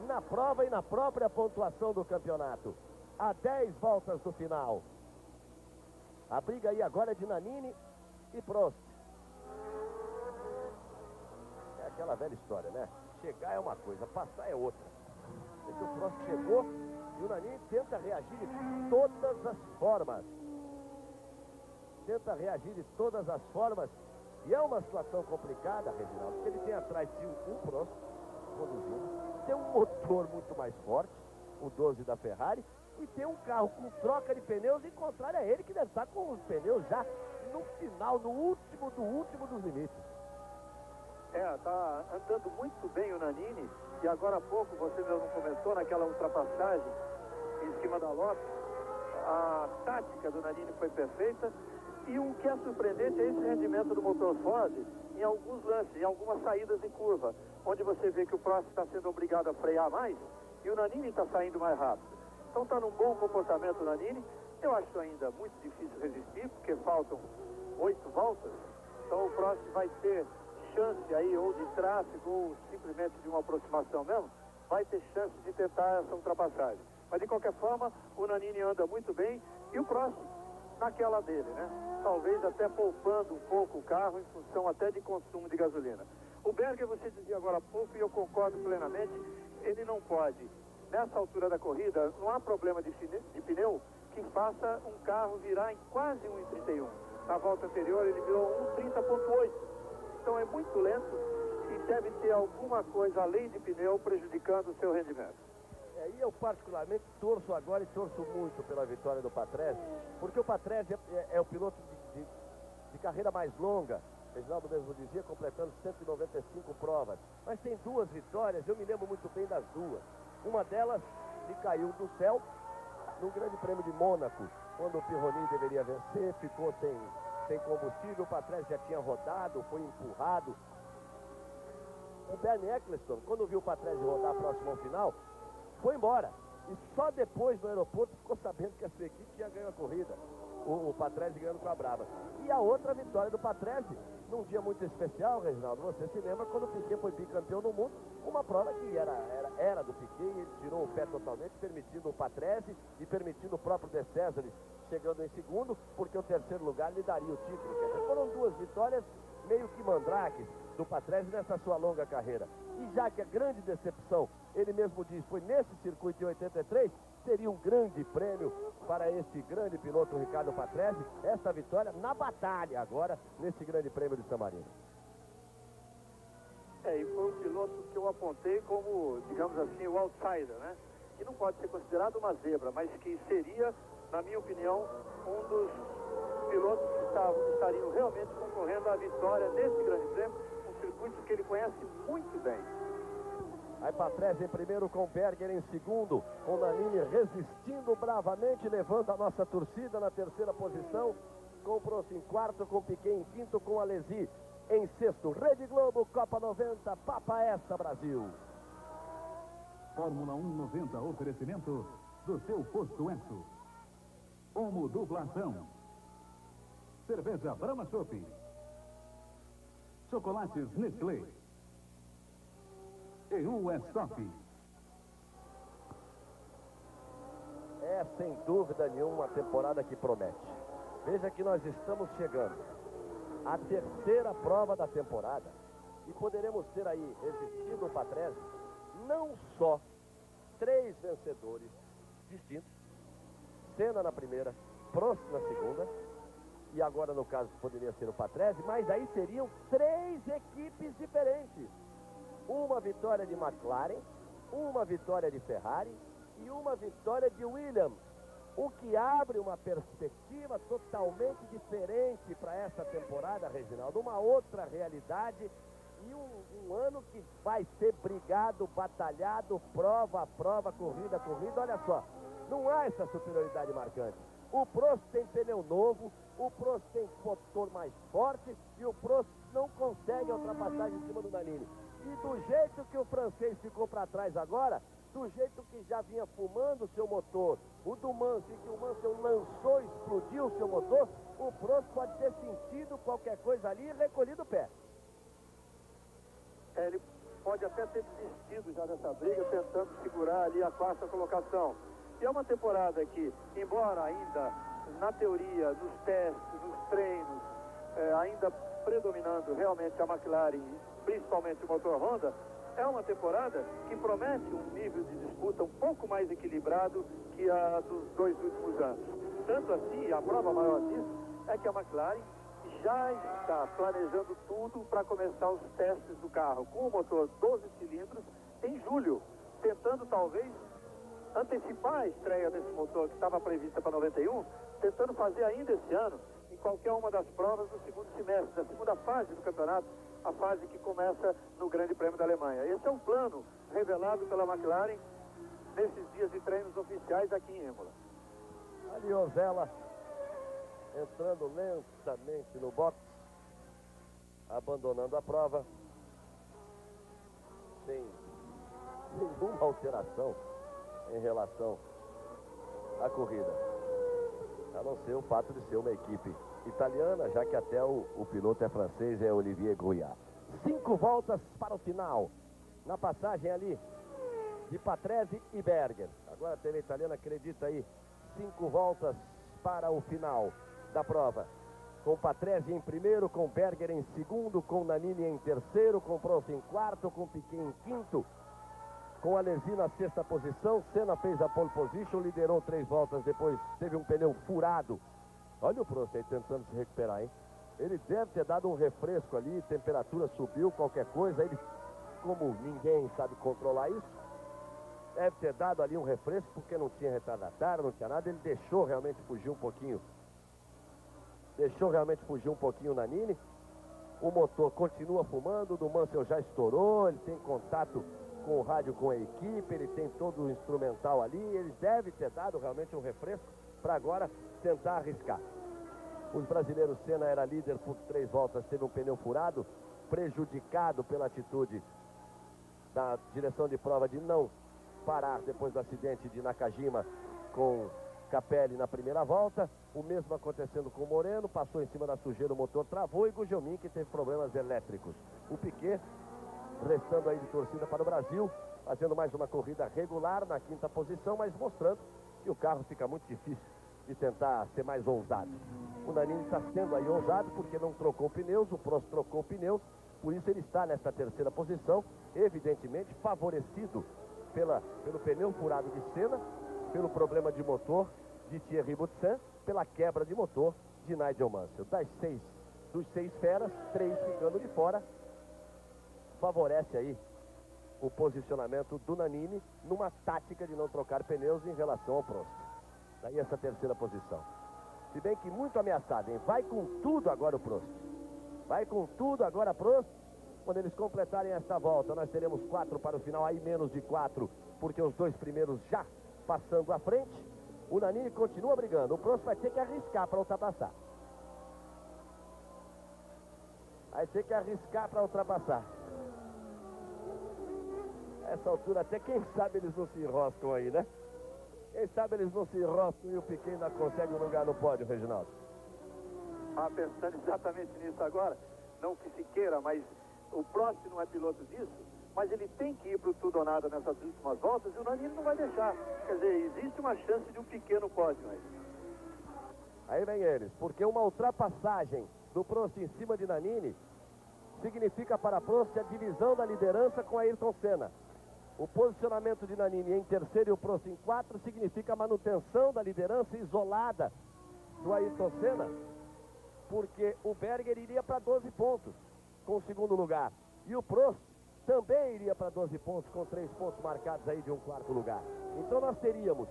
na prova e na própria pontuação do campeonato. A 10 voltas do final. A briga aí agora é de Nannini e Prost. É aquela velha história, né? Chegar é uma coisa, passar é outra. Porque o Prost chegou e o Nannini tenta reagir de todas as formas. Tenta reagir de todas as formas. E é uma situação complicada, Reginaldo, porque ele tem atrás de um Prost conduzindo. Tem um motor muito mais forte, o 12 da Ferrari. E tem um carro com troca de pneus, em contrário a ele, que deve estar com os pneus já no final, no último dos limites. Tá andando muito bem o Nannini. E agora há pouco, você mesmo comentou, naquela ultrapassagem em cima da Lotus, a tática do Nannini foi perfeita. E o que é surpreendente é esse rendimento do motor Ford em alguns lances, em algumas saídas em curva, onde você vê que o Prost está sendo obrigado a frear mais e o Nannini está saindo mais rápido. Então está num bom comportamento o Nannini. Eu acho ainda muito difícil resistir, porque faltam 8 voltas. Então o Prost vai ter chance aí, ou de tráfego, ou simplesmente de uma aproximação mesmo, vai ter chance de tentar essa ultrapassagem. Mas de qualquer forma, o Nannini anda muito bem e o Prost naquela dele, né? Talvez até poupando um pouco o carro em função até de consumo de gasolina. O Berger, você dizia agora há pouco, e eu concordo plenamente, ele não pode, nessa altura da corrida, não há problema de pneu que faça um carro virar em quase 1,31. Na volta anterior ele virou 1,30,8. Então é muito lento e deve ter alguma coisa além de pneu prejudicando o seu rendimento. E eu particularmente torço agora e torço muito pela vitória do Patrese, porque o Patrese é o piloto de carreira mais longa. O Reginaldo mesmo dizia, completando 195 provas. Mas tem 2 vitórias, eu me lembro muito bem das 2. Uma delas lhe caiu do céu no Grande Prêmio de Mônaco, quando o Pironi deveria vencer, ficou sem combustível, o Patrese já tinha rodado, foi empurrado. O Bernie Eccleston, quando viu o Patrese rodar próximo ao final, foi embora. E só depois no aeroporto ficou sabendo que a sua equipe tinha ganho a corrida. O Patrese ganhando com a Brabham. E a outra vitória do Patrese, num dia muito especial, Reginaldo, você se lembra quando o Piquet foi bicampeão no mundo, uma prova que era do Piquet, e ele tirou o pé totalmente, permitindo o Patrese e permitindo o próprio De Cesare chegando em segundo, porque o terceiro lugar lhe daria o título. Quer dizer, foram 2 vitórias meio que mandrakes do Patrese nessa sua longa carreira. E já que a grande decepção, ele mesmo diz, foi nesse circuito de 83, seria um grande prêmio para esse grande piloto Ricardo Patrese, essa vitória na batalha agora nesse Grande Prêmio de San Marino. E foi o piloto que eu apontei como, digamos assim, o outsider, né? Que não pode ser considerado uma zebra, mas que seria, na minha opinião, um dos pilotos que estariam realmente concorrendo à vitória nesse grande prêmio, um circuito que ele conhece muito bem. Aí Patrese em primeiro, com Berger em segundo, com Nannini resistindo bravamente, levando a nossa torcida na terceira posição, com Prost em quarto, com Piquet em quinto, com Alesi em sexto. Rede Globo, Copa 90, Papa esta, Brasil. Fórmula 1 90, oferecimento do seu posto Enzo. Homo dupla ação. Cerveja Brahma Chopp. Chocolates Nestlé. E Stop. É sem dúvida nenhuma uma temporada que promete. Veja que nós estamos chegando à terceira prova da temporada e poderemos ter aí, resistindo o Patrese, não só 3 vencedores distintos, Senna na primeira, Prost na segunda, e agora no caso poderia ser o Patrese, mas aí seriam 3 equipes diferentes. Uma vitória de McLaren, uma vitória de Ferrari e uma vitória de Williams. O que abre uma perspectiva totalmente diferente para essa temporada, Reginaldo. Uma outra realidade e um ano que vai ser brigado, batalhado, prova a prova, corrida a corrida. Olha só, não há essa superioridade marcante. O Prost tem pneu novo, o Prost tem motor mais forte e o Prost não consegue a ultrapassagem em cima do Nannini. E do jeito que o francês ficou para trás agora, do jeito que já vinha fumando o seu motor, o do Mansell, que o Mansell lançou e explodiu o seu motor, o Prost pode ter sentido qualquer coisa ali e recolhido o pé. Ele pode até ter desistido já dessa briga, tentando segurar ali a quarta colocação. E é uma temporada que, embora ainda na teoria, nos testes, nos treinos, ainda predominando realmente a McLaren, principalmente o motor Honda, é uma temporada que promete um nível de disputa um pouco mais equilibrado que a dos 2 últimos anos. Tanto assim, a prova maior disso é que a McLaren já está planejando tudo para começar os testes do carro com o motor 12 cilindros em julho, tentando talvez antecipar a estreia desse motor que estava prevista para 91, tentando fazer ainda esse ano, em qualquer uma das provas do segundo semestre, da segunda fase do campeonato, a fase que começa no Grande Prêmio da Alemanha. Esse é um plano revelado pela McLaren nesses dias de treinos oficiais aqui em Imola. Ali Ozella entrando lentamente no box, abandonando a prova, sem nenhuma alteração em relação à corrida, a não ser o fato de ser uma equipe italiana, já que até o piloto é francês, é Olivier Grouillard. 5 voltas para o final, na passagem ali de Patrese e Berger. Agora a TV italiana acredita aí, 5 voltas para o final da prova, com Patrese em primeiro, com Berger em segundo, com Nannini em terceiro, com Prost em quarto, com Piquet em quinto, com Alesi na sexta posição. Senna fez a pole position, liderou 3 voltas, depois teve um pneu furado. Olha o Prost aí tentando se recuperar, hein? Ele deve ter dado um refresco ali, temperatura subiu, qualquer coisa, ele, como ninguém sabe controlar isso, deve ter dado ali um refresco, porque não tinha retardatário, não tinha nada, ele deixou realmente fugir um pouquinho o Nannini. O motor continua fumando, o do Mansell já estourou, ele tem contato com o rádio com a equipe, ele tem todo o instrumental ali, ele deve ter dado realmente um refresco para agora tentar arriscar. Os brasileiros, Senna era líder por 3 voltas, teve um pneu furado, prejudicado pela atitude da direção de prova de não parar depois do acidente de Nakajima com Capelli na primeira volta. O mesmo acontecendo com o Moreno, passou em cima da sujeira, o motor travou, e Gugelmin, que teve problemas elétricos. O Piquet, restando aí de torcida para o Brasil, fazendo mais uma corrida regular na 5ª posição, mas mostrando que o carro fica muito difícil de tentar ser mais ousado. O Nannini está sendo aí ousado porque não trocou pneus, o Prost trocou pneus, por isso ele está nessa 3ª posição, evidentemente favorecido pelo pneu furado de Senna, pelo problema de motor de Thierry Boutsen, pela quebra de motor de Nigel Mansell. Dos 6 feras, 3 ficando de fora. favorece aí o posicionamento do Nannini numa tática de não trocar pneus em relação ao Prost. Daí essa terceira posição. Se bem que muito ameaçado, hein? Vai com tudo agora o Prost. Vai com tudo agora Prost. Quando eles completarem esta volta, nós teremos 4 para o final, aí menos de 4, porque os 2 primeiros já passando à frente. O Nannini continua brigando. O Prost vai ter que arriscar para ultrapassar. Vai ter que arriscar para ultrapassar. Essa altura até quem sabe eles não se enroscam aí, né? Quem sabe eles não se enroscam e o Piquet ainda consegue um lugar no pódio, Reginaldo. Pensando exatamente nisso agora, não que se queira, mas o Prost não é piloto disso, mas ele tem que ir para o tudo ou nada nessas últimas voltas e o Nannini não vai deixar. Quer dizer, existe uma chance de um Piquet no pódio aí. Aí vem eles, porque uma ultrapassagem do Prost em cima de Nannini significa para Prost a divisão da liderança com Ayrton Senna. O posicionamento de Nannini em terceiro e o Prost em 4 significa a manutenção da liderança isolada do Ayrton Senna, porque o Berger iria para 12 pontos com o segundo lugar. E o Prost também iria para 12 pontos com 3 pontos marcados aí de um quarto lugar. Então nós teríamos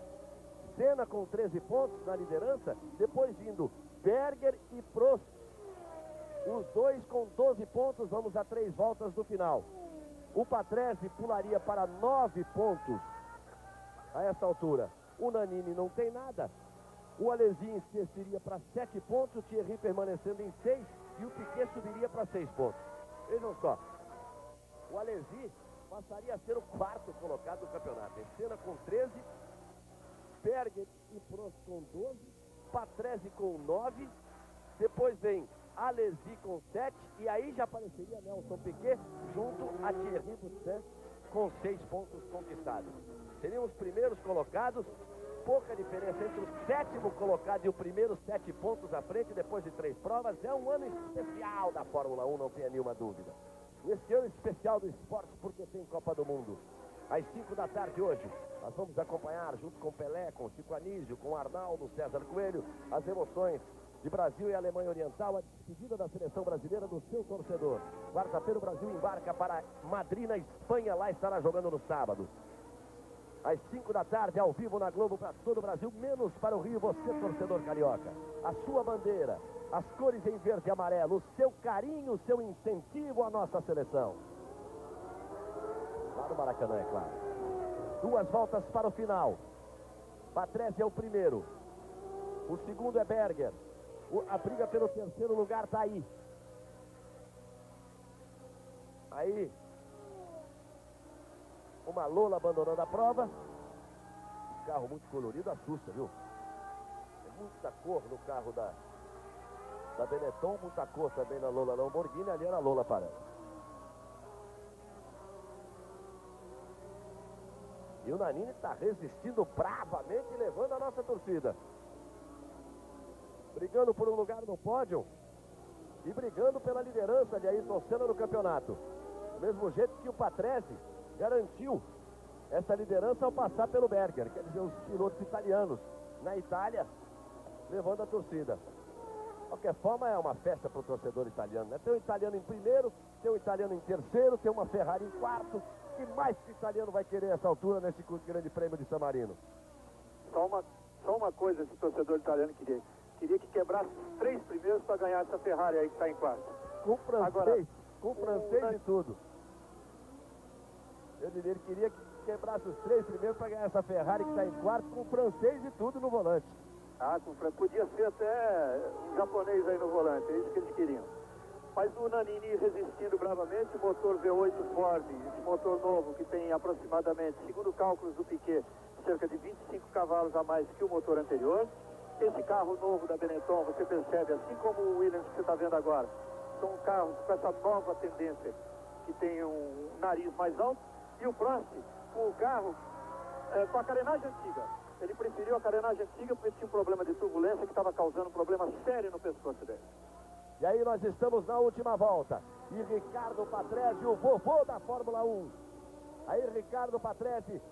Senna com 13 pontos na liderança, depois vindo Berger e Prost. Os dois com 12 pontos, vamos a 3 voltas do final. O Patrese pularia para 9 pontos a essa altura. O Nannini não tem nada. O Alesi iria para 7 pontos, o Thierry permanecendo em 6 e o Piquet subiria para 6 pontos. Vejam só, o Alesi passaria a ser o 4º colocado do campeonato. Senna com 13, Berger e Prost com 12, Patrese com 9, depois vem Alesi com 7 e aí já apareceria Nelson Piquet junto a Thierry Boutsen com 6 pontos conquistados. Seriam os primeiros colocados, pouca diferença entre o 7º colocado e o primeiro, 7 pontos à frente depois de 3 provas. É um ano especial da Fórmula 1, não tenha nenhuma dúvida. Esse ano especial do esporte porque tem Copa do Mundo. Às 5 da tarde hoje, nós vamos acompanhar junto com Pelé, com Chico Anísio, com Arnaldo, César Coelho, as emoções de Brasil e Alemanha Oriental, a despedida da seleção brasileira do seu torcedor. Quarta-feira o Brasil embarca para Madrid, na Espanha, lá estará jogando no sábado. Às 5 da tarde, ao vivo na Globo para todo o Brasil, menos para o Rio, você torcedor carioca. A sua bandeira, as cores em verde e amarelo, o seu carinho, o seu incentivo à nossa seleção. Lá no Maracanã, é claro. 2 voltas para o final. Patrese é o primeiro. O segundo é Berger. A briga pelo terceiro lugar está aí. Aí, uma Lola abandonando a prova. Um carro muito colorido assusta, viu? Tem muita cor no carro da Benetton, muita cor também na Lola Lamborghini, ali era a Lola parando. E o Nannini está resistindo bravamente, levando a nossa torcida. Brigando por um lugar no pódio e brigando pela liderança de Ayrton Senna no campeonato. Do mesmo jeito que o Patrese garantiu essa liderança ao passar pelo Berger, quer dizer, os pilotos italianos na Itália levando a torcida. De qualquer forma, é uma festa para o torcedor italiano, né? Tem um italiano em primeiro, tem um italiano em terceiro, tem uma Ferrari em quarto. E mais que o italiano vai querer essa altura nesse grande prêmio de San Marino? Só uma coisa esse torcedor italiano queria. Queria que quebrasse os 3 primeiros para ganhar essa Ferrari aí que está em quarto. Com francês, agora, com francês e tudo. Ele queria que quebrasse os 3 primeiros para ganhar essa Ferrari que está em quarto, com francês e tudo no volante. Podia ser até um japonês aí no volante, é isso que eles queriam. Mas o Nannini resistindo bravamente, o motor V8 Ford, esse motor novo que tem aproximadamente, segundo cálculos do Piquet, cerca de 25 cavalos a mais que o motor anterior. Esse carro novo da Benetton, você percebe, assim como o Williams que você está vendo agora, são carros com essa nova tendência, que tem um nariz mais alto, e o Prost, com o carro, com a carenagem antiga. Ele preferiu a carenagem antiga porque tinha um problema de turbulência que estava causando um problema sério no pescoço dele. E aí nós estamos na última volta. E Ricardo Patrese, o vovô da Fórmula 1. Aí Ricardo Patrese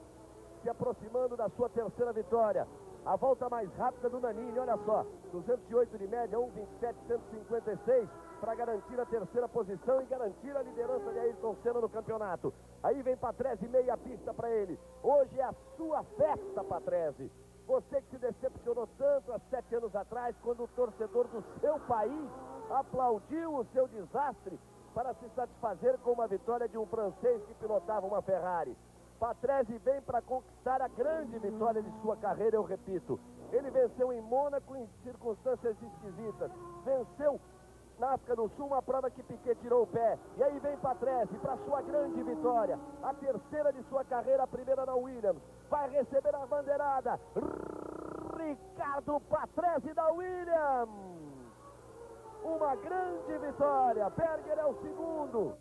se aproximando da sua terceira vitória. A volta mais rápida do Nannini, olha só, 208 de média, 1:27.156, para garantir a terceira posição e garantir a liderança de Ayrton Senna no campeonato. Aí vem Patrese, meia pista para ele. Hoje é a sua festa, Patrese. Você que se decepcionou tanto há 7 anos atrás, quando o torcedor do seu país aplaudiu o seu desastre para se satisfazer com uma vitória de um francês que pilotava uma Ferrari. Patrese vem para conquistar a grande vitória de sua carreira, eu repito. Ele venceu em Mônaco em circunstâncias esquisitas. Venceu na África do Sul uma prova que Piquet tirou o pé. E aí vem Patrese para sua grande vitória. A terceira de sua carreira, a primeira na Williams. Vai receber a bandeirada. Ricardo Patrese da Williams. Uma grande vitória. Berger é o segundo.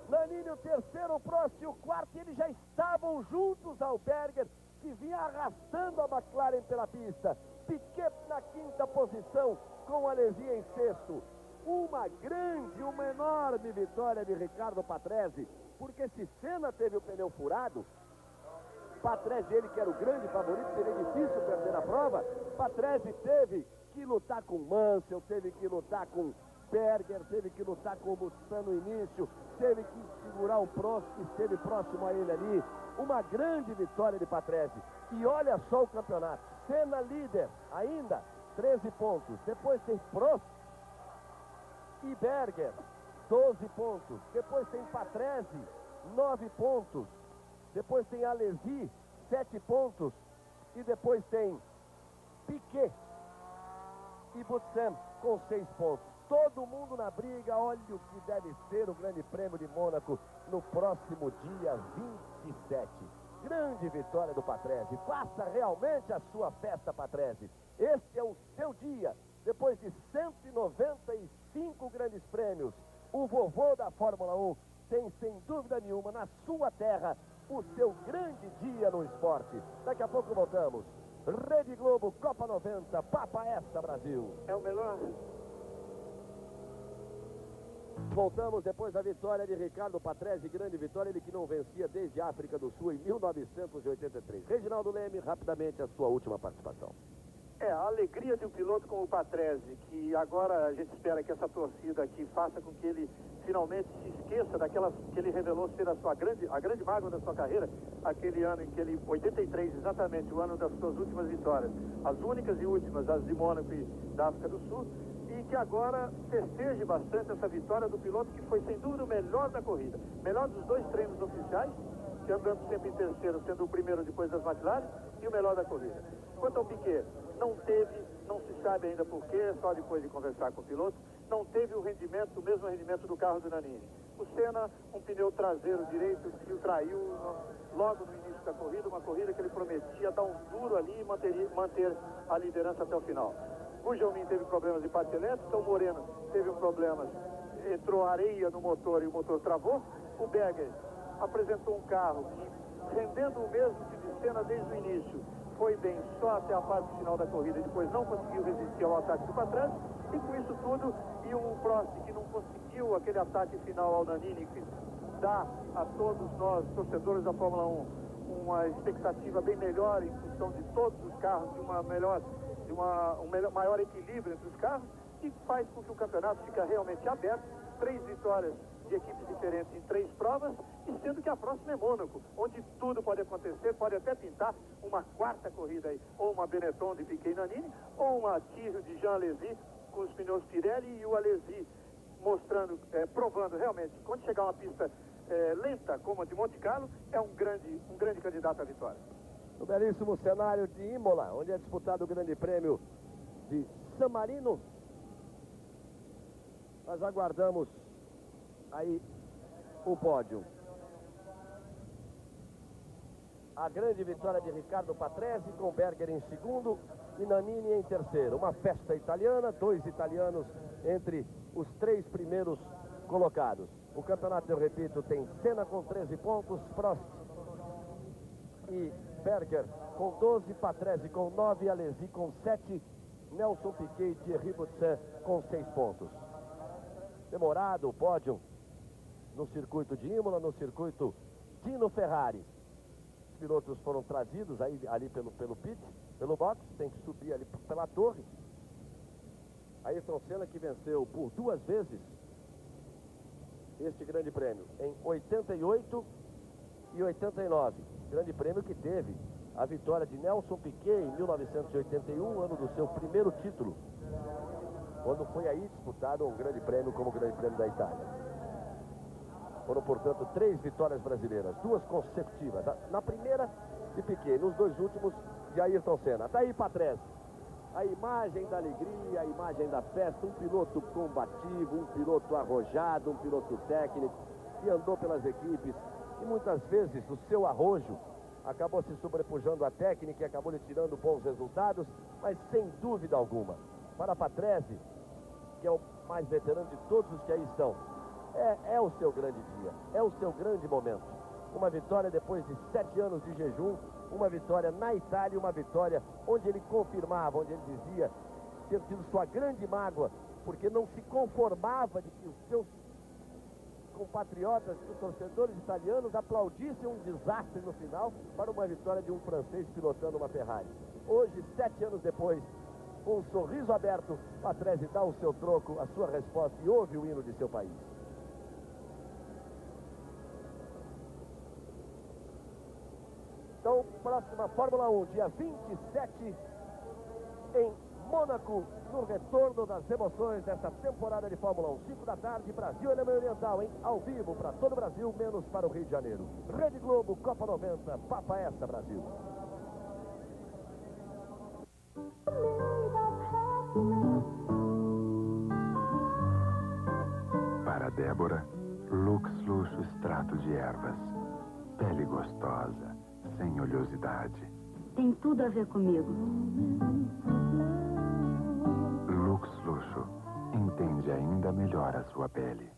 Nannini o terceiro, Prost o quarto. E eles já estavam juntos ao Berger, que vinha arrastando a McLaren pela pista. Piquet na quinta posição, com Alesi em sexto. Uma grande, uma enorme vitória de Ricardo Patrese, porque se Senna teve o pneu furado, Patrese, ele que era o grande favorito, seria difícil perder a prova. Patrese teve que lutar com Mansell, teve que lutar com Berger, teve que lutar com o Bustan no início, teve que segurar o Prost, que esteve próximo a ele ali. Uma grande vitória de Patrese. E olha só o campeonato. Senna líder, ainda 13 pontos. Depois tem Prost e Berger, 12 pontos. Depois tem Patrese, 9 pontos. Depois tem Alesi, 7 pontos. E depois tem Piquet e Bustan com 6 pontos. Todo mundo na briga. Olha o que deve ser o Grande Prêmio de Mônaco no próximo dia 27. Grande vitória do Patrese. Faça realmente a sua festa, Patrese. Este é o seu dia. Depois de 195 grandes prêmios, o vovô da Fórmula 1 tem, sem dúvida nenhuma, na sua terra, o seu grande dia no esporte. Daqui a pouco voltamos. Rede Globo, Copa 90, Papa Esta, Brasil. É o melhor. Voltamos depois da vitória de Ricardo Patrese, grande vitória, ele que não vencia desde a África do Sul em 1983. Reginaldo Leme, rapidamente a sua última participação. A alegria de um piloto como o Patrese, que agora a gente espera que essa torcida aqui faça com que ele finalmente se esqueça daquelas que ele revelou ser a grande mágoa da sua carreira, aquele ano em que ele, 83 exatamente, o ano das suas últimas vitórias, as únicas e últimas, as de Mônaco e da África do Sul, e que agora festeje bastante essa vitória do piloto que foi sem dúvida o melhor da corrida, melhor dos 2 treinos oficiais, que andando sempre em terceiro, sendo o primeiro depois das McLaren, e o melhor da corrida. Quanto ao Piquet, não se sabe ainda por quê, só depois de conversar com o piloto, não teve o mesmo rendimento do carro do Nannini. O Senna, um pneu traseiro direito que o traiu logo no início da corrida, uma corrida que ele prometia dar um duro ali e manter a liderança até o final. O Gugelmin teve problemas de parte elétrica, o Moreno teve problemas, entrou areia no motor e o motor travou. O Berger apresentou um carro que, rendendo o mesmo que de Senna desde o início, foi bem só até a parte final da corrida e depois não conseguiu resistir ao ataque do Patrese. E com isso tudo, e um Prost que não conseguiu aquele ataque final ao Nannini, que dá a todos nós, torcedores da Fórmula 1, uma expectativa bem melhor em função de todos os carros, de um maior equilíbrio entre os carros, e faz com que o campeonato fique realmente aberto. 3 vitórias de equipes diferentes em 3 provas, e sendo que a próxima é Mônaco, onde tudo pode acontecer, pode até pintar uma 4ª corrida aí, ou uma Benetton de Piquet e Nannini, ou uma Tyrrell de Jean Alesi com os pneus Pirelli, e o Alesi mostrando, provando realmente, quando chegar uma pista lenta como a de Monte Carlo, é um grande candidato à vitória. No belíssimo cenário de Imola, onde é disputado o Grande Prêmio de San Marino, nós aguardamos aí o pódio. A grande vitória de Ricardo Patrese, com Berger em segundo e Nannini em terceiro. Uma festa italiana, 2 italianos entre os 3 primeiros colocados. O campeonato, eu repito, tem Senna com 13 pontos, Prost e Berger com 12, Patrese com 9, Alesi com 7, Nelson Piquet e Thierry Boutsen com 6 pontos. Demorado o pódio no circuito de Imola, no circuito Dino Ferrari. pilotos foram trazidos ali pelo pit, pelo box, tem que subir ali pela torre. Ayrton Senna, que venceu por 2 vezes este grande prêmio, em 88 e 89. Grande prêmio que teve a vitória de Nelson Piquet em 1981, ano do seu primeiro título, quando foi aí disputado um grande prêmio como o Grande Prêmio da Itália. Foram, portanto, 3 vitórias brasileiras, 2 consecutivas. Na primeira de Piquet, nos 2 últimos de Ayrton Senna. Tá aí Patrese, a imagem da alegria, a imagem da festa, um piloto combativo, um piloto arrojado, um piloto técnico, que andou pelas equipes e muitas vezes o seu arrojo acabou se sobrepujando à técnica e acabou lhe tirando bons resultados, mas sem dúvida alguma, para Patrese, que é o mais veterano de todos os que aí estão, é o seu grande dia, é o seu grande momento. Uma vitória depois de 7 anos de jejum, uma vitória na Itália, uma vitória onde ele confirmava, onde ele dizia ter sido sua grande mágoa, porque não se conformava de que os seus compatriotas, os torcedores italianos, aplaudissem um desastre no final para uma vitória de um francês pilotando uma Ferrari. Hoje, 7 anos depois, com um sorriso aberto, Patrese dá o seu troco, a sua resposta e ouve o hino de seu país. Então, próxima Fórmula 1, dia 27 em Mônaco, no retorno das emoções dessa temporada de Fórmula 1. 5 da tarde, Brasil e Alemanha Oriental, hein? Ao vivo para todo o Brasil, menos para o Rio de Janeiro. Rede Globo, Copa 90, Papa essa, Brasil. Para Débora, Lux Luxo extrato de ervas. Pele gostosa, sem oleosidade. Tem tudo a ver comigo. Lux Luxo entende ainda melhor a sua pele.